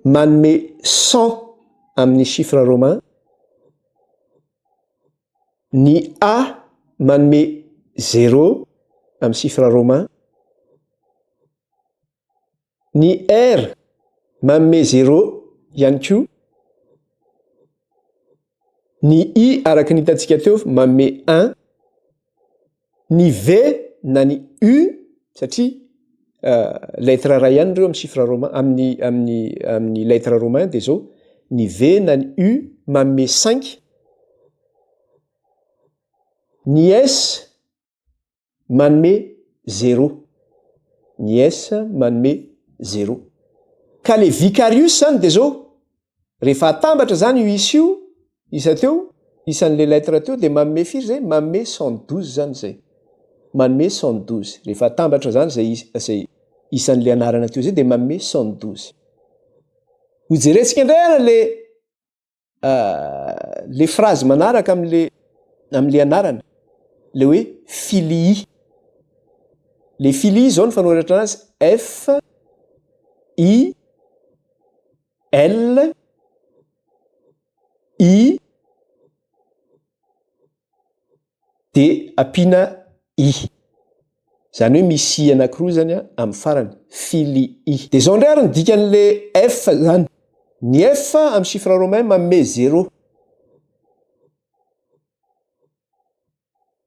manome 100 amin'ny chiffre romain. Ny A manome 0 amin'ny chiffre romain. Ny R manome 0 ihany koa. Ny I araka ny hitantsika teo manome 1. Ny V na ny U satria lettre ray ihany ireo amin'ny chiffre romain, amin'ny lettre romain dia zao ny V na ny U manome 5. Ny S manome 0. Ny S manome 0. Ka le Vicarius zany dia zao rehefa atambatra zany io isa io, isa teo, isan'le lettre teo dia manome firy zay? Manome 112 zany zay. Manome 112. Rehefa atambatra zany zay isan'le anarana teo zay dia manome 112. Ho jerentsika indray ary le phrase manaraka amin'le anarana, le hoe Filii. Le Filii zao ny fanoratra anazy F I L I de ampiana I. Zany hoe misy I anankiroa zany amin'ny farany, Filii. De zao indray ary ny dikan'le F zany. Ny F amin'ny chiffre romain manome 0.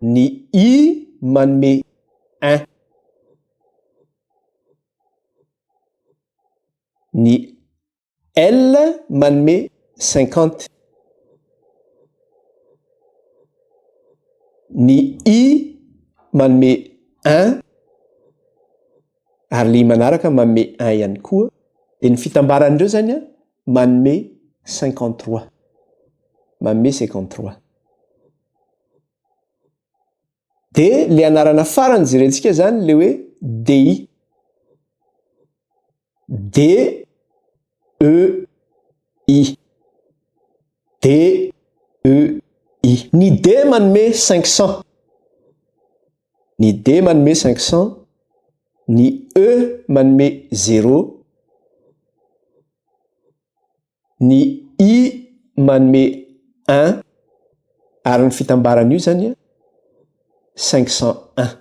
Ny I manome 1. Ny L manome 50. Ny I manome 1 ary le manaraka manome 1 ihany koa. Dia ny fitambaran'ireo zany manome 53. Manome 53. de le anarana farany jerentsika zany le hoe DI. DEI. DEI. Ny D manome 500. Ny D manome 500. Ny E manome 0. Ny I manome 1. Ary ny fitambaran'io zany 501.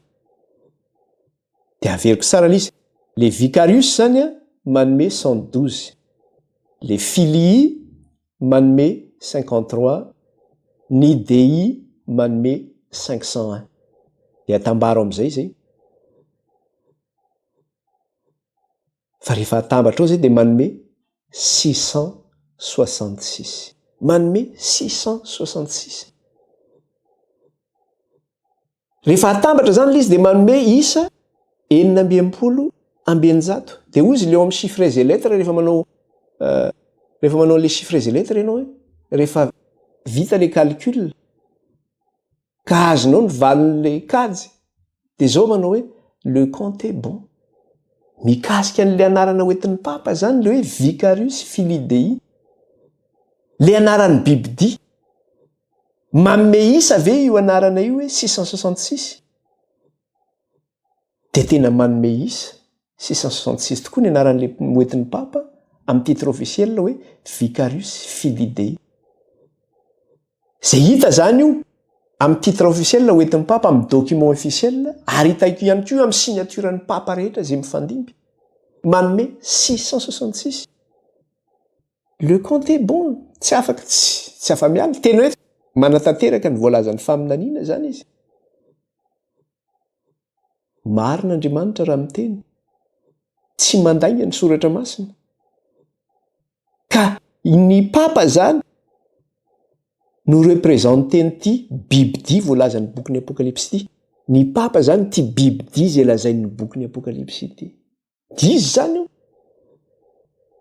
De averiko tsara l'izy. Le vicarius zany manome 112. Le filii manome 53. Ny DI manome 501. De atambaro am'izay zay. Fa rehefa atambatra ao zay de manome 666. Manome 666. Rehefa atambatra zany l'izy de manome isa 960. De ozy leo amin'ny chiffres et lettres rehefa manao les chiffres et lettres ianao rehefa vita le calcul ka azonao ny valon'le kajy de zao manao hoe le compte est bon. Mikasika an'le anarana hoentin'ny papa zany le hoe vicarius filii Dei, le anaran'ny bibidia. Manome isa ve io anarana io hoe 666? De tena manome isa 666 tokoa ny anaran'le hoentin'ny papa amin'ny titre officiel hoe vicarius filii Dei. Zay hita zany io amin'ny titre officiel hoentin'ny papa amin'ny document officiel, ary hitako ihany koa amin'ny signaturan'ny papa rehetra zay mifandimby. Manome 666. Le compte est bon. Tsy afaka tsy afa-miala. Tena hoe manatanteraka ny voalazan'ny faminaniana zany izy. Marina Andriamanitra raha miteny. Tsy mandainga ny soratra masina. Ka ny papa zany no représenteny bibidia voalazan'ny bokin'ny Apokalipsy ty. Ny papa zany ty bibidia zay lazain'ny bokin'ny Apokalipsy ty. Dizy zany io.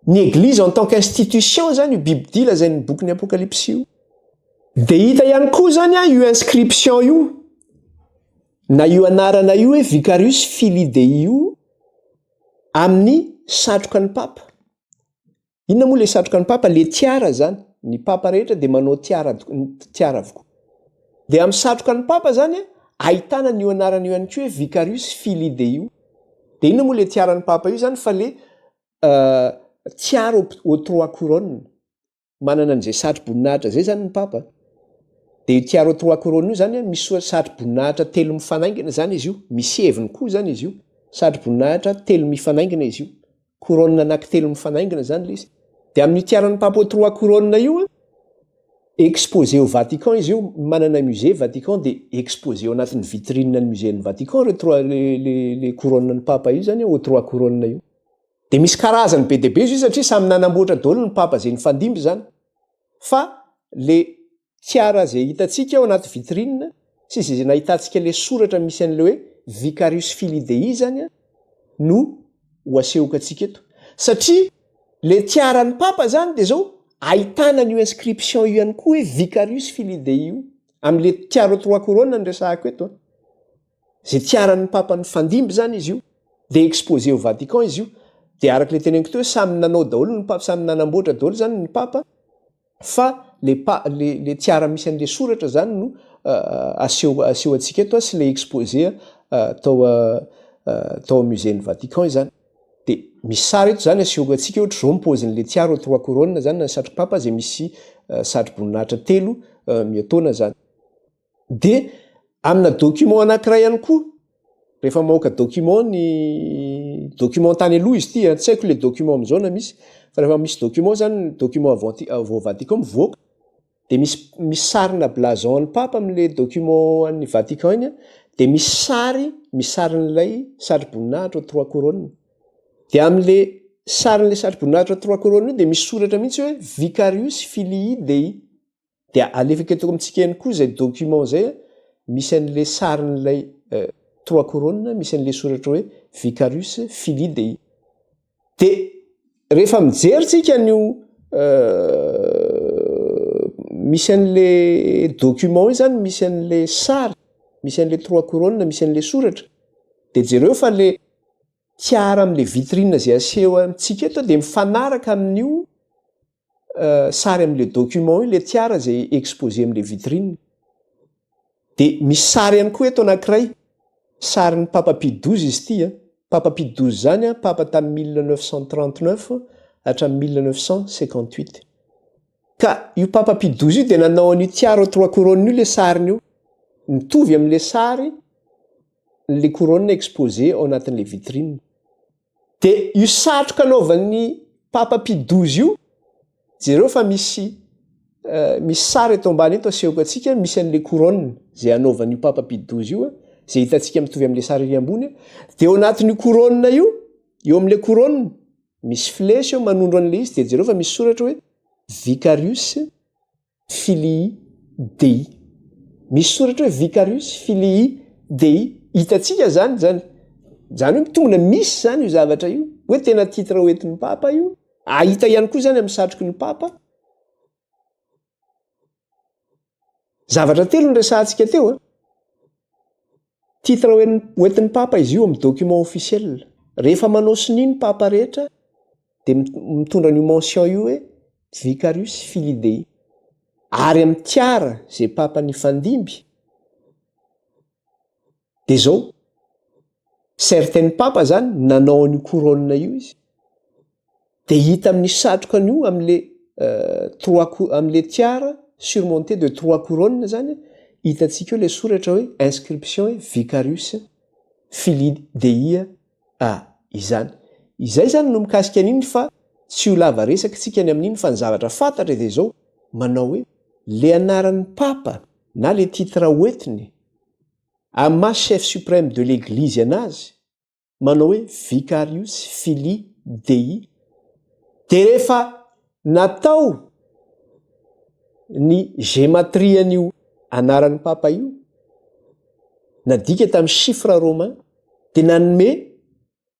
Ny église en tant qu'institution zany io bibidia lazain'ny bokin'ny Apokalipsy io. De hita ihany koa zany io inscription io. Na io anarana io hoe vicarius filii Dei io amin'ny satrokany papa. Inona moa le satrokany papa? Le tiara zany. Ny papa rehetra de manao tiara avokoa. De amin'ny satrokany papa zany ahitana io anarana io ihany koa hoe vicarius filii Dei io. De inona moa le tiaran'ny papa io zany? Fa le tiara aux 3 couronnes. Manana an'izay satro-boninahitra zay zany ny papa. De io tiara aux 3 couronnes io zany misy satro-boninahitra 3 mifanaingina zany izy io. Misy heviny koa zany izy io. Satro-boninahitra 3 mifanaingina izy io. Couronne anaky 3 mifanaingina zany izy. De amin'ny tiaran'ny papa aux 3 couronnes io exposé au Vatican izy io, manana musée Vatican de exposé ao anatin'ny vitrine ny musée-ny Vatican les couronnes ny papa io zany aux 3 couronnes io. De misy karazany be dehibe izy io satria samy nanamboatra daholo ny papa zay nifandimby zany. Fa le tiara zay hitantsika ao anaty vitrine sy zay nahitantsika le soratra misy an'le hoe vicarius filii Dei zany no ho asehoko atsika eto. Satria le tiaran'ny papa zany de zao ahitana io inscription io ihany koa hoe vicarius filii Dei io amin'le tiara aux 3 couronnes ny resahako eto. Zay tiaran'ny papa nifandimby zany izy io de exposé au Vatican izy io. De araka le teneniko teo samy nanao daholo ny papa, samy nanamboatra daholo zany ny papa, fa le tiara misy an'le soratra zany no aseho atsika eto sy le exposé tao musée-ny Vatican zany. De misy sary eto zany asehoko atsika ohatra zao ny-paozin'le tiara aux 3 couronnes zany na satro papa zay misy satro-boninahitra 3 miataona zany. De amina document anankiray ihany koa, rehefa maoka document tany aloha izy ty, tsy haiko le document am'zao na misy, fa rehefa misy document zany, document avao Vatican mivoaka, de misy sarina blason an'ny papa am'le document an'ny Vatican iny, de misy sarin'ilay satro-boninahitra aux 3 couronnes. De am'le sarin'le satro-boninahitra aux 3 couronnes io de misy soratra mihitsy hoe vicarius filii Dei. De alefaka eto amintsika ihany koa zay document zay misy an'le sarin'ilay 3 couronnes, misy an'le soratra hoe vicarius filii Dei. De rehefa mijery tsika an'io misy an'le document io zany misy an'le sary misy an'le 3 couronne, misy an'le soratra. De jereo fa le tiara am'le vitrine zay aseho amintsika eto de mifanaraka amin'io sary am'le document io le tiara zay exposé am'le vitrine. De misy sary ihany koa eto anankiray, sarin'ny Papa Pie XII izy ity a. Papa Pie XII zany a, papa tamin'ny 1939 hatramin'ny 1958. Ka io Papa Pie XII io de nanao an'io tiara aux 3 couronnes io le sariny io. Mitovy am'le sary le couronne exposé ao anatin'le vitrine. De io satroka anaovan'ny Papa Pie XII io, jereo fa misy sary eto ambany eto asehoko atsika, misy an'le couronne zay anaovan'io Papa Pie XII io, zay hitantsika mitovy am'le sary ery ambony. De ao anatin'io couronne io, eo am'le couronne, misy flèche eo manondro an'le izy, de jereo fa misy soratra hoe Vicarius Filii Dei. Misy soratra hoe Vicarius Filii Dei. Hitantsika zany hoe mitongona misy zany io zavatra io, hoe tena titre hoentin'ny Papa io. Ahita ihany koa zany amin'ny satroky ny Papa. Zavatra telo ny resahantsika teo a. Titre hoentin'ny Papa izy io amin'ny document officiel. Rehefa manao sininy Papa rehetra de mitondra an'io mention io hoe Vicarius Filii Dei. Ary amin'ny tiara zay Papa nifandimby. De zao, certains Papa zany nanao an'io couronne io izy. De hita amin'ny satrokany am'le tiara surmonté de 3 couronnes zany, hitantsika eo le soratra hoe inscription hoe Vicarius Filii Dei izany. Izay zany no mikasika an'iny fa tsy ho lava resaka tsika any amin'iny fa ny zavatra fantatra de zao manao hoe le anaran'ny Papa na le titre hoentiny amin'ny maha chef suprême de l'église anazy manao hoe Vicarius Filii Dei. De rehefa natao ny gématrian'io anaran'ny Papa io, nadika tamin'ny chiffre romain, de nanome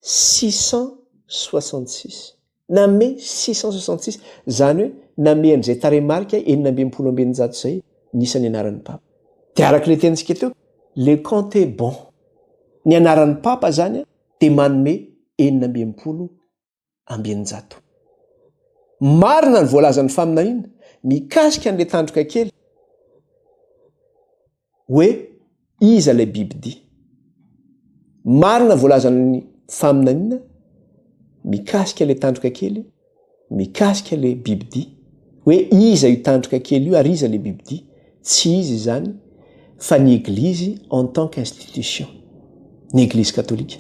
666. Nanome 666. Zany hoe nanome an'izay taremarika 712 zay nisan'ny anaran'ny Papa. De araka le tentsika teo, le compte est bon. Ny anaran'ny Papa zany de manome 712. Marina ny voalazan'ny faminaniana mikasika an'le tandroka kely hoe iza lay biby dia. Marina voalazan'ny faminaniana mikasika le tandroka kely, mikasika le biby dia hoe iza io tandroka kely io ary iza le biby dia. Tsy izy zany fa ny église en tant qu'institution, ny église catholique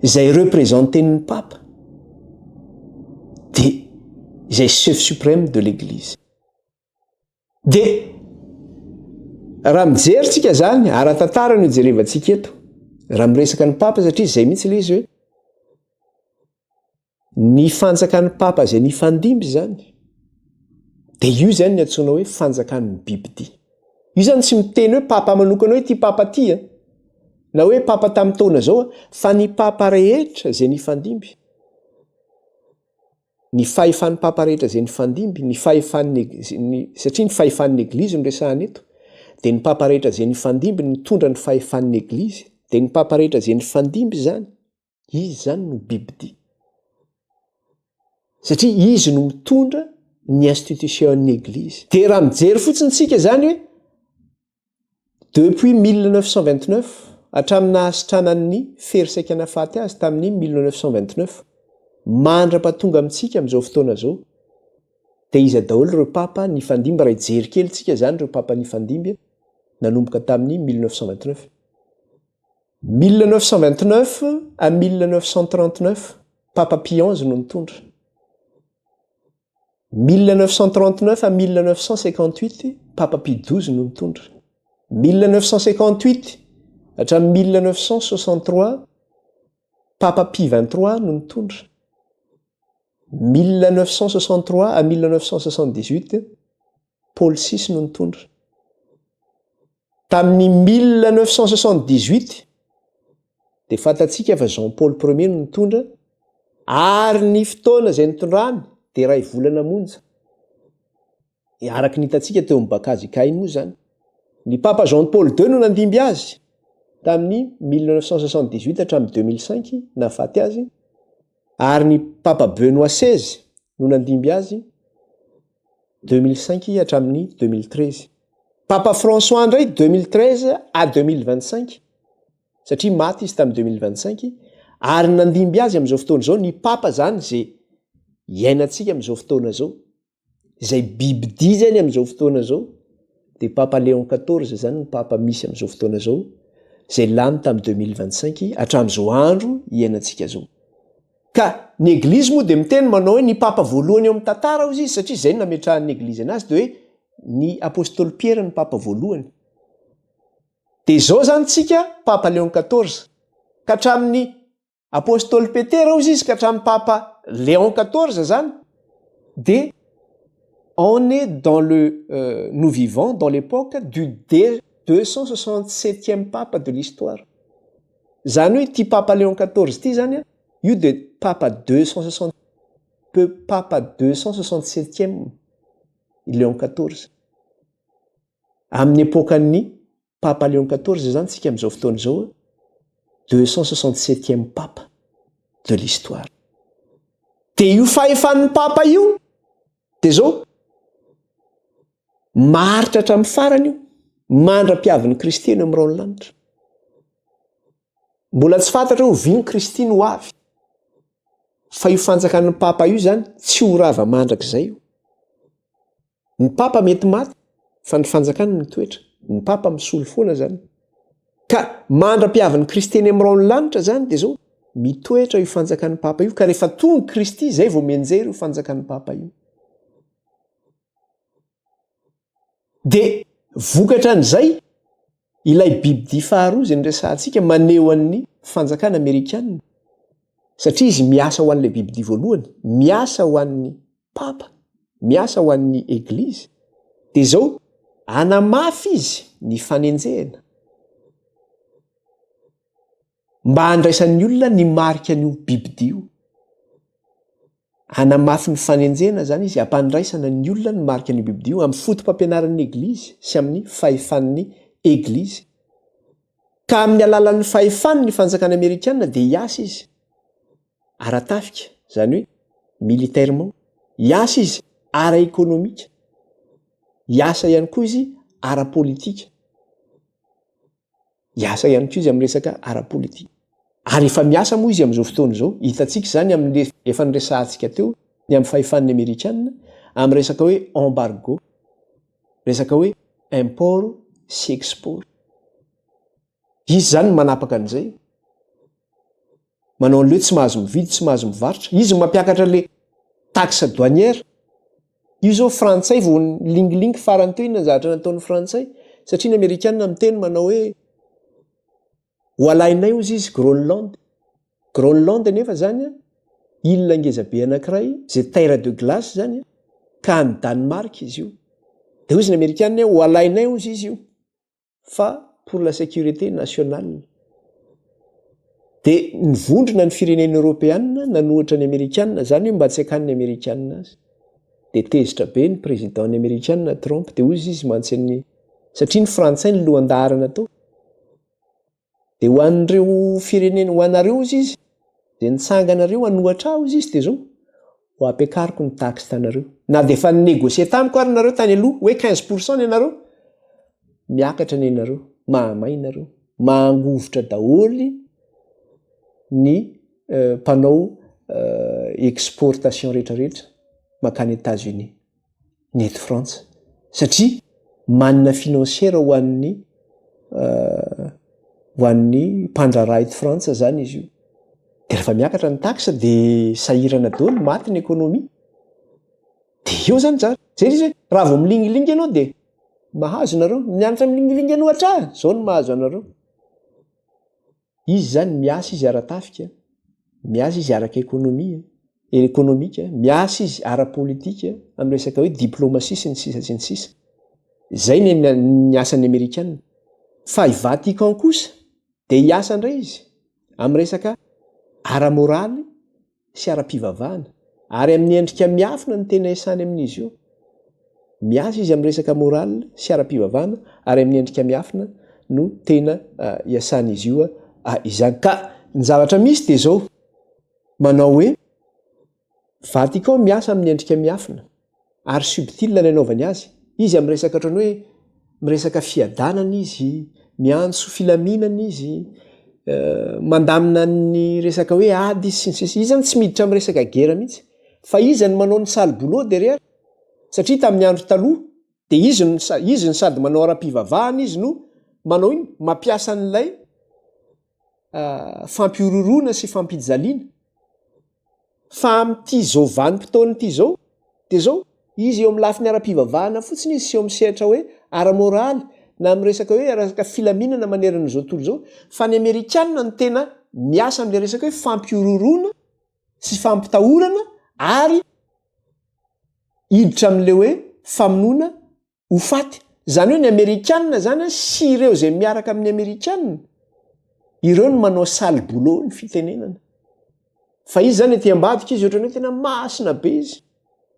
izay représenten'ny Papa de izay chef suprême de l'église. De raha mijeritsika zany ara-tantara no jerevantsika eto raha miresaka ny Papa, satria izay mihitsy le izy hoe ny fanjakan'ny Papa zay nifandimby zany de io zany ny antsoina hoe fanjakan'ny biby dia. Io zany tsy miteny hoe Papa manokana hoe ty Papa ty na hoe Papa tamin'ny taona zao fa ny Papa rehetra zay nifandimby. Ny fahefan'ny Papa rehetra zay nifandimby, satria ny fahefan'ny église no resahana eto, de ny Papa rehetra zay nifandimby mitondra ny fahefan'ny église, de ny Papa rehetra zay nifandimby zany, izy zany no biby dia. Satria izy no mitondra ny institution'ny église. De raha mijery fotsiny tsika zany hoe depuis 1929 hatramina hasitranan'ny ferisakana faty azy tamin'ny 1929 mandra-pahatonga amintsika amin'izao fotoana zao, de iza daholo ireo Papa nifandimby. Raha ijery kely tsika zany ireo Papa nifandimby nanomboka tamin'ny 1929. 1929 à 1939 Papa Pie XI no nitondra. 1939 à 1958 Papa Pie XII no nitondra. 1958 hatramin'ny 1963 Papa Pie XXIII no nitondra. 1963 à 1978 Paul VI no nitondra. Tamin'ny 1978 de fantatsika fa Jean Paul Ier no nitondra, ary ny fotoana zay nitondrany de ray volana monja. Araky ny hitantsika teo amin'ny bakazy kainy moa zany. Ny Papa Jean Paul II no nandimby azy tamin'ny 1978 hatramin'ny 2005 nafaty azy, ary ny papa Benoît XVI no nandimby azy 2005 hatramin'ny 2013. Papa François indray 2013 à 2025 satria maty izy tamin'ny 2025, ary nandimby azy amin'izao fotoana izao ny papa zany zay iainantsika amin'izao fotoana zao, izay bibidia zany amin'izao fotoana zao, de papa Léon 14 zany ny papa misy amin'izao fotoana zao, zay lany tamin'ny 2025 hatramin'izao andro iainantsika zao. Ka ny eglizy moa de miteny manao hoe ny papa voalohany eo amin'ny tantara izy satria zay nametrahan'ny eglizy anazy, de hoe ny apôstôly Pierre ny papa voalohany. De zao zany tsika papa Léon 14 ka hatramin'ny apôstôly Pétera izy ka hatramin'ny papa Léon 14 zany, de on est dans nous vivons dans l'époque du 267e pape de l'histoire. Zany hoe ty papa Léon 14 ty zany io de papa 267e Léon 14. Amin'ny épokan'ny papa Léon 14 zany tsika amin'izao fotoana izao 267e pape de l'histoire. De io fahefan'ny papa io de zao maritra hatramin'ny farany io, mandra-piavin'ny Kristy eny amin'ny rano lanitra. Mbola tsy fantatra ho vino Kristy no avy, fa io fanjakan'ny papa io zany tsy ho rava mandrak'izay io. Ny papa mety maty fa ny fanjakany mitoetra, ny papa misolo foana zany. Ka mandra-piavin'ny Kristy eny amin'ny rano lanitra zany de zao mitoetra io fanjakan'ny papa io, ka rehefa tonga Kristy zay vao mianjera io fanjakan'ny papa io. De vokatra an'izay ilay bibidia faharoa zay niresahantsika maneho an'ny fanjakana Amerikanina, satria izy miasa ho an'ilay bibidia voalohany, miasa ho an'ny papa, miasa ho an'ny eglizy. De zao anamafy izy ny fanenjehana mba handraisan'ny olona ny marika an'io bibidia io. Anamafy ny fanenjehana zany izy, ampandraisana ny olona ny marika an'io bibidia io amin'ny fotom-pampianaran'ny eglizy sy amin'ny fahefan'ny eglizy. Ka amin'ny alalan'ny fahefan'ny fanjakana Amerikanina de hiasa izy ara-tafika, zany hoe militairement, hiasa izy ara-ekonomika, hiasa ihany koa izy ara-politika, hiasa ihany koa izy amin'ny resaka ara-politika. Ary efa miasa moa izy amin'izao fotoana izao, hitantsika zany amin'ny efa niresahantsika teo ny amin'ny fahefan'ny Amerikanina amin'ny resaka hoe embargo, resaka hoe import sy export. Izy zany manapaka an'izay, manao an'ileo tsy mahazo mividy, tsy mahazo mivarotra. Izy mampiakatra le taxe douanière. Io zao frantsay vao lingilingy farany teo inona zavatra nataon'ny frantsay, satria ny Amerikanina miteny manao hoe ho alainay ozy izy Groenland. Groenland nefa zany île ngezabe anankiray zay terre de glace zany, ka any Danemark izy io. De ozy ny Amerikanina ho alainay ozy izy io fa pour la sécurité nationale. De nivondrona ny firenena Européanina nanohatra ny Amerikanina zany hoe mba tsy hakan'ny Amerikanina azy. De tezitra be ny président Amerikanina Trump, de ozy izy mantsy satria ny frantsay ny lohan-daharana tao. De ho an'ireo firenena ho anareo izy izy, de nitsanganareo hanohatra aho izy de zao ho ampiakariko ny taxe tanareo. Na de efa négocier tamiko ary nareo tany aloha hoe 15% ny anareo, miakatra ny anareo, mahamay nareo, mangovotra daholy ny mpanao exportation rehetrarehetra makany États-Unis, ny eto Frantsa, satria manana financiera ho an'ny mpandraraha eto Frantsa zany izy io. De rehefa miakatra ny taxe de sahirana daholo, maty ny ekonomia. De eo zany zany. Zay izy hoe raha vao milingilingy ianao de mahazo nareo, mianatra milingilingy anohatra, zao ny mahazo anareo. Izy zany miasa izy ara-tafika, miasa izy araka ekonomika, miasa izy ara-politika amin'ny resaka hoe diplomatie sy ny sisa sy ny sisa. Zay ny asan'ny Amerikanina. Fa i Vatican kosa de hiasa indray izy amin'ny resaka ara-moraly sy ara-pivavahana, ary amin'ny endrika miafina ny tena isany amin'izy io. Miasa izy amin'ny resaka moraly sy ara-pivavahana ary amin'ny endrika miafina no tena iasana izy io izany. Ka ny zavatra misy de zao manao hoe vatikao miasa amin'ny endrika miafina ary subtile ny anaovany azy. Izy amin'ny resaka ohatrany hoe miresaka fiadanana izy, miantso filaminana izy, mandamina ny resaka hoe ady sy ny sisa. Izy zany tsy miditra amin'ny resaka gera mihitsy, fa izy ny manao ny sale boulot derrière. Satria tamin'ny andro taloha de izy ny sady manao ara-pivavahana izy no manao iny mampiasa an'ilay fampiororona sy fampijaliana. Fa am'ty zao vanim-potoana ity zao de zao izy eo amin'ny lafiny ara-pivavahana fotsiny izy sy eo amin'ny sehatra hoe ara-moraly na amin'ny resaka hoe resaka filaminana manerana zao tontolo zao. Fa ny Amerikanina no tena miasa amin'le resaka hoe fampiororona sy fampitahorana ary hiditra amin'le hoe famonoana ho faty. Zany hoe ny Amerikanina zany sy ireo zay miaraka amin'ny Amerikanina, ireo no manao sale boulot ny fitenenana. Fa izy zany ety ambadika izy ohatrany hoe tena masina be izy.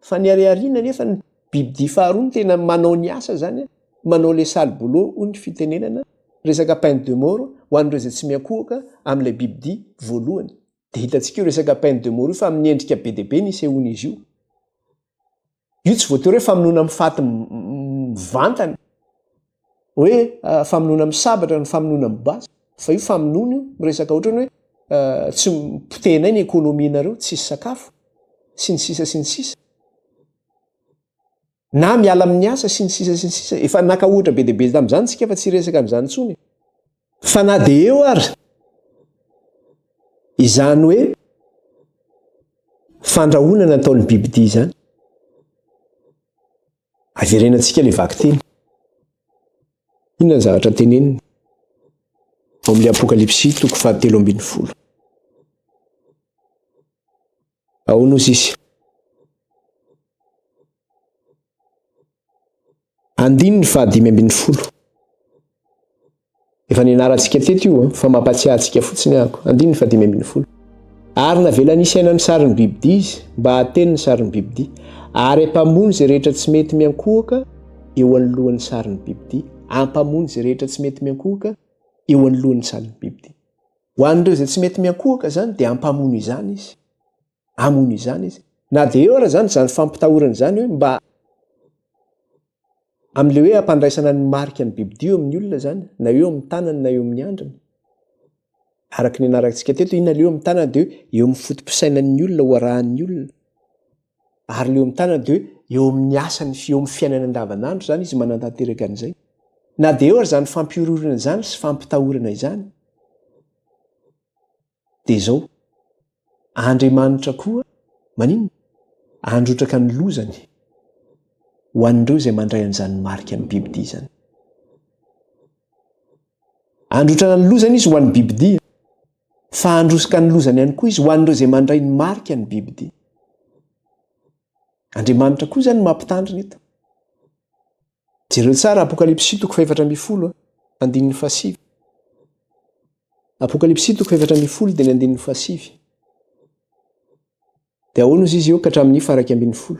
Fa ny ariariana nefa ny bibidia faharoa no tena manao ny asa zany, manao le sale boulot ny fitenenana, resaka peine de mort ho an'ireo zay tsy miankohaka amin'ilay bibidia voalohany. De hitantsika io resaka peine de mort io fa amin'ny endrika be dia be nisehoana izy io. Io tsy voatery hoe famonoana amin'ny faty mivantana, hoe famonoana amin'ny sabatra ny famonoana amin'ny basy, fa io famonoana io miresaka ohatrany hoe tsy potehina ny ekônominareo, tsisy sakafo sy ny sisa sy ny sisa. Na miala amin'ny asa sy ny sisa sy ny sisa. Efa naka ohatra be dia be tamin'izany tsika fa tsy resaka amin'izany intsony. Fa na de eo ary izany hoe fandrahoana nataon'ny bibidia zany. Averenantsika le vaky teny. Inona ny zavatra teneniny? Ao amin'ilay Apokalipsy 3:10. Ao no sisy. Andininy 5:10. Efa nianarantsika teto io fa mampatsiahantsika fotsiny ahako. Andininy 5:10. Ary navela nisy aina ny sarin'ny bibidia izy mba hateny ny sarin'ny bibidia, ary hampamono izay rehetra tsy mety miankohaka eo anoloan'ny sarin'ny bibidia. Hampamono izay rehetra tsy mety miankohaka eo anoloan'ny sarin'ny bibidia. Ho an'ireo izay tsy mety miankohaka zany dia hampamono izany izy. Hamono izany izy. Na dia eo ara zany fampitahorana izany hoe mba amin'le hoe hampandraisana ny marika ny bibidia eo amin'ny olona zany, na eo amin'ny tanany na eo amin'ny andriny. Araka ny anarantsika teto, inona leo amin'ny tanana dia eo amin'ny fotom-pisainan'ny olona ho arahan'ny olona. Ary leo amin'ny tanana dia eo amin'ny asany, eo amin'ny fiainana andavanandro zany izy manantanteraka an'izay. Na dia eo ary zany fampiororana izany sy fampitahorana izany. Dia zao, Andriamanitra koa maninona? Androtraka ny lozany ho an'ireo izay mandray an'izany marika ny bibidia zany. Androtraka ny lozany izy ho an'ny bibidia, fa androsika ny lozany ihany koa izy ho an'ireo izay mandray ny marika ny bibidia. Andriamanitra koa zany mampitandrina eto. Jereo tsara Apokalipsy 4:7. Apokalipsy 4:7 dia ahoana izy io ka hatramin'ny 9:10.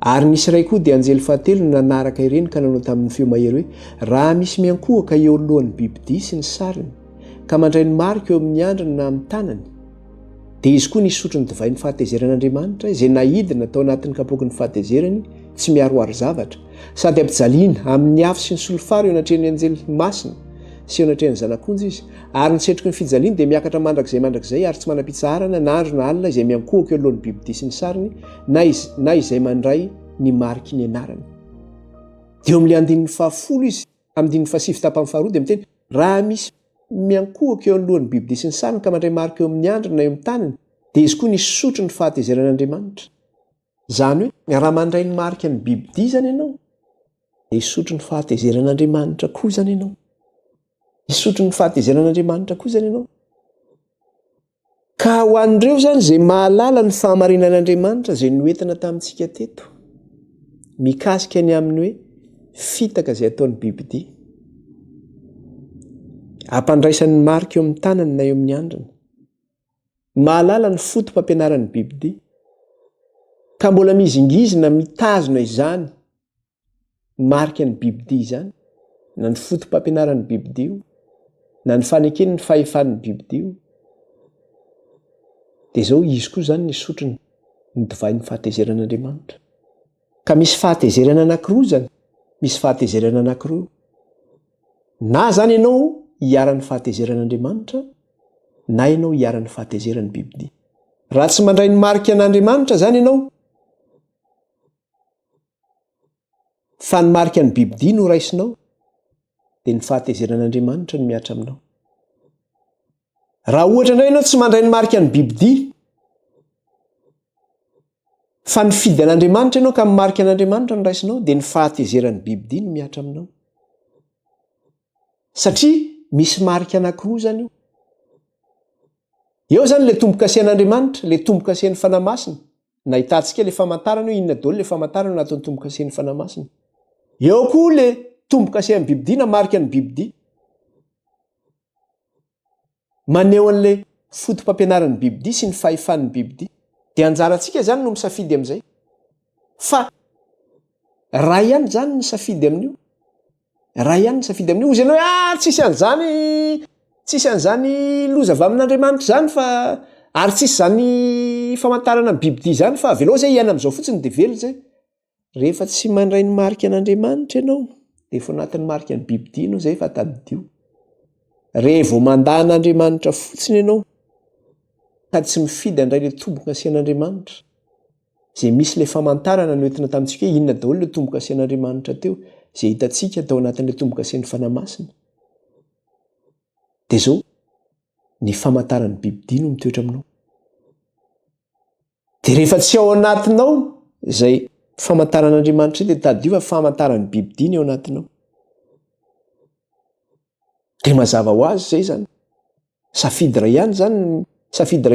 Ary nisy iray koa dia anjely fahatelo no nanaraka ireny ka nanao tamin'ny feo mahery hoe, raha misy miankohaka eo alohan'ny bibidia sy ny sariny ka mandray ny marika eo amin'ny andriny na amin'ny tanany, dia izy koa nisotro ny divay ny fahatezeran'Andriamanitra izay nahidina tao anatin'ny kapoky ny fahatezerany tsy miaroaro zavatra, sady ampijaliana amin'ny afo sy ny solofary eo anatrehan'ny anjely masina sy eo anatrehan'ny zanak'onja izy. Ary nisetroky ny fijaliana dia miakatra mandrakizay ary tsy manam-pitsarana na andro na alina izay miankohaka eo alohan'ny bibidia sy ny sariny na izay mandray ny mariky ny anarany. Dia eo amin'ilay andininy 10 izy, amin'ny 7 tapany faharoa dia miteny, raha misy miankohaka eo alohan'ny bibidia sy ny sariny ka mandray marika eo amin'ny andriny na eo amin'ny tanany, dia izy koa nisotro ny fahatezeran'Andriamanitra. Zany hoe raha mandray ny marika ny bibidia zany ianao, dia isotro ny fahatezeran'Andriamanitra koa zany ianao. Isotro ny fahatezeran'Andriamanitra koa zany ianao. Ka ho an'ireo zany izay mahalala ny fahamarinan'Andriamanitra izay noentina tamintsika teto, mikasika ny amin'ny hoe fitaka izay ataon'ny bibidia, hampandraisan'ny marika eo amin'ny tanany na eo amin'ny andriny, mahalala ny fotom-pampianaran'ny bibidia, ka mbola mizingizina mitazona izany marika ny bibidia izany, na ny fotom-pampianaran'ny bibidio, na ny fanekeny ny fahefan'ny bibidio, dia izao izy koa zany ny sotrony ny divay ny fahatezerin'Andriamanitra. Ka misy fahatezerana anankiroa zany, misy fahatezerana anankiroa. Na zany ianao hiara-ny fahatezeran'Andriamanitra, na ianao hiara-ny fahatezeran'ny bibidia. Raha tsy mandray ny marika an'Andriamanitra zany ianao, fa ny marika ny bibidia no raisinao, dia ny fahatezeran'Andriamanitra no miatra aminao. Raha ohatra indray ianao tsy mandray ny marika ny bibidia, fa ny fidy an'Andriamanitra ianao ka marika an'Andriamanitra no raisinao, dia ny fahatezeran'ny bibidia no miatra aminao. Satria misy marika anankiroa zany io. Eo zany ilay tombo-kasian'Andriamanitra, ilay tombo-kasian'ny fanahy masina. Nahitantsika ilay famantarana hoe inona daholo ilay famantarana nataon'ny tombo-kasian'ny fanahy masina. Eo koa ilay tombo-kasian'ny bibidia na marika ny bibidia. Maneho an'ilay fotom-pampianaran'ny bibidia sy ny fahefan'ny bibidia. Dia anjarantsika zany no misafidy amin'izay. Fa raha ihany zany ny safidy amin'io. Raha ihany ny safidy amin'io. Ozy ianao hoe tsisy an'izany loza avy amin'Andriamanitra zany fa ary tsisy zany famantarana ny bibidia zany fa avelao zay hiaina amin'izao fotsiny dia velo zay. Rehefa tsy mandray ny marika an'Andriamanitra ianao, dia efa anatin'ny marika ny bibidia ianao zay fa tadidio. Rehefa mandan'Andriamanitra fotsiny ianao ka tsy mifidy andray ilay tombo-kasian'Andriamanitra, izay misy ilay famantarana noentina tamintsika hoe inona daholo ilay tombo-kasian'Andriamanitra teo, izay hitantsika tao anatin'ilay tombo-kasian'ny fanahy masina. Dia izao ny famantaran'ny bibidia no mitoetra aminao. Dia rehefa tsy ao anatinao izay famantaran'Andriamanitra dia tadio fa famantaran'ny bibidia ny ao anatinao. Dia mazava ho azy zay zany. Safidy iray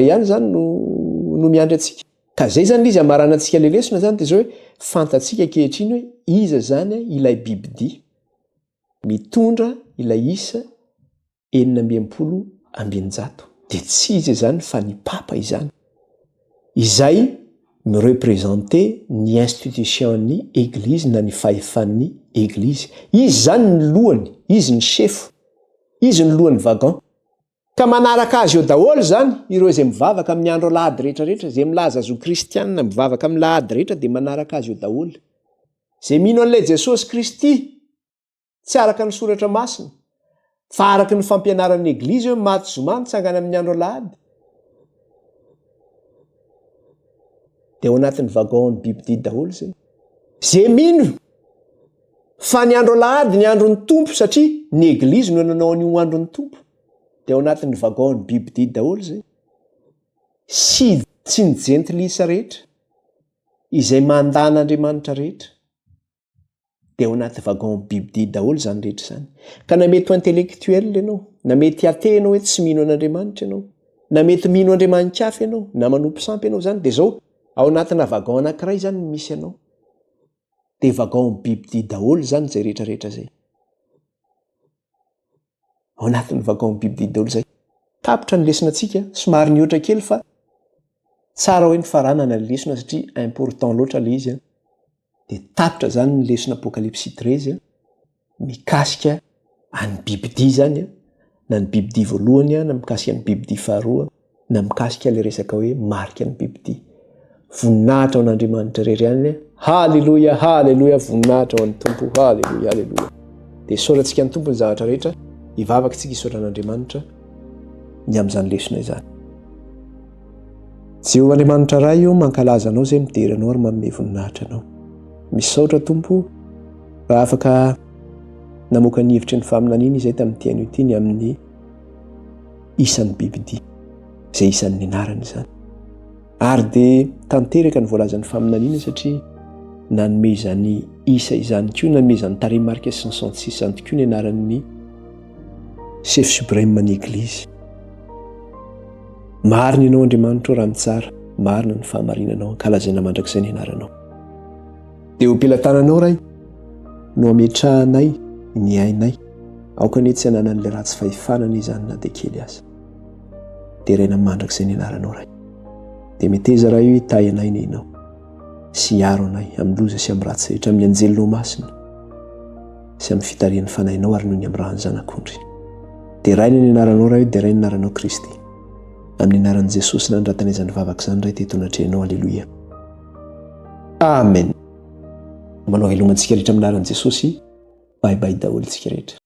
ihany zany no miandry atsika. Ka zay zany izy amarana antsika ilay lesona zany dia izao hoe fantatsika ankehitriny hoe iza zany ilay bibidia mitondra ilay isa 600. Dia tsy izy zany fa ny papa izany. Izay mireprésenter ny institution-ny église na ny fahefan'ny église. Izy zany ny lohany, izy ny chef, izy ny lohan'ny vagan. Ka manaraka azy eo daholo zany ireo izay mivavaka amin'ny andro alahady rehetrarehetra, izay milaza azy ho kristianina mivavaka amin'ny lahady rehetra dia manaraka azy eo daholo. Izay mino an'ilay Jesosy Kristy tsy araka ny soratra masina, fa araka ny fampianaran'ny église hoe maty zomany tsangana amin'ny andro alahady. Dia ao anatin'ny vagan ny bibidia daholo zay. Izay mino fa ny andro alahady ny andron'ny tompo satria ny église no nanao an'io andron'ny tompo. Dia ao anatin'ny vagan ny bibidia daholo zay. Tsy ny jentilisa rehetra izay mandan'Andriamanitra rehetra. Dia ao anaty vagan ny bibidia daholo zany rehetra zany. Ka na mety ho intellectuel ianao, na mety ate ianao hoe tsy mino an'Andriamanitra ianao, na mety mino andriamanin-kafa ianao, na manompo sampy ianao zany, dia izao ao anatina vagan anankiray zany no misy ianao. Dia vagan ny bibidia daholo zany zay rehetrarehetra zay. Ao anatin'ny vagan ny bibidia daholo zay. Tapitra ny lesinantsika, somary niotra kely fa tsara hoe ny faranana ny lesona satria important loatra ilay izy. Dia tapitra zany ny lesona Apocalypse 13 mikasika any bibidia zany, na ny bibidia voalohany, na mikasika ny bibidia faharoa, na mikasika ilay resaka hoe marika ny bibidia. Voninahitra ao an'Andriamanitra irery ihany. Halleluja, halleluja, voninahitra ao an'ny Tompo, halleluja, halleluja. Dia soratsika ny Tompo ny zavatra rehetra, hivavaka tsika hisaotra an'Andriamanitra ny amin'izany lesona izany. Jehovah Andriamanitra iray io mankalaza anao izay midery anao ary manome voninahitra anao. Misaotra Tompo, raha afaka namoaka ny hevitry ny faminaniana izay tamin'ity anio ity ny amin'ny isan'ny bibidia, izay isan'ny anarany izany. Ary dia tanteraka ny voalazan'ny faminaniana satria nanome izany isa izany koa, nanome izany tarehy marika 566 izany koa ny anaran'ny chef suprême ny église. Marina ianao Andriamanitra raha mitsara, marina ny fahamarinanao, ankalazaina mandrakizay ny anaranao. Dia ho ampelantananao ray no ametrahanay ny ainay, aoka anie tsy hananan'ilay ratsy fahefanana izany na dia kely aza. Dia raina mandrakizay ny anaranao ray. Dia meteza raha io hitahy anay ny ianao, sy hiaro anay amin'ny loza sy amin'ny ratsy rehetra amin'ny anjelonao masina. sy amin'ny fitarian'ny fanahinao ary noho ny amin'ny rahany zanak'ondry. Dia raina ny anaranao raha io dia raina ny anaranao Kristy. Amin'ny anaran'i Jesosy nandratan'izany vavaka izany iray teto anatrehanao. Aleloia. Amen. Manao velomantsika rehetra amin'ny anaran'i Jesosy. Baibai daholo tsika rehetra.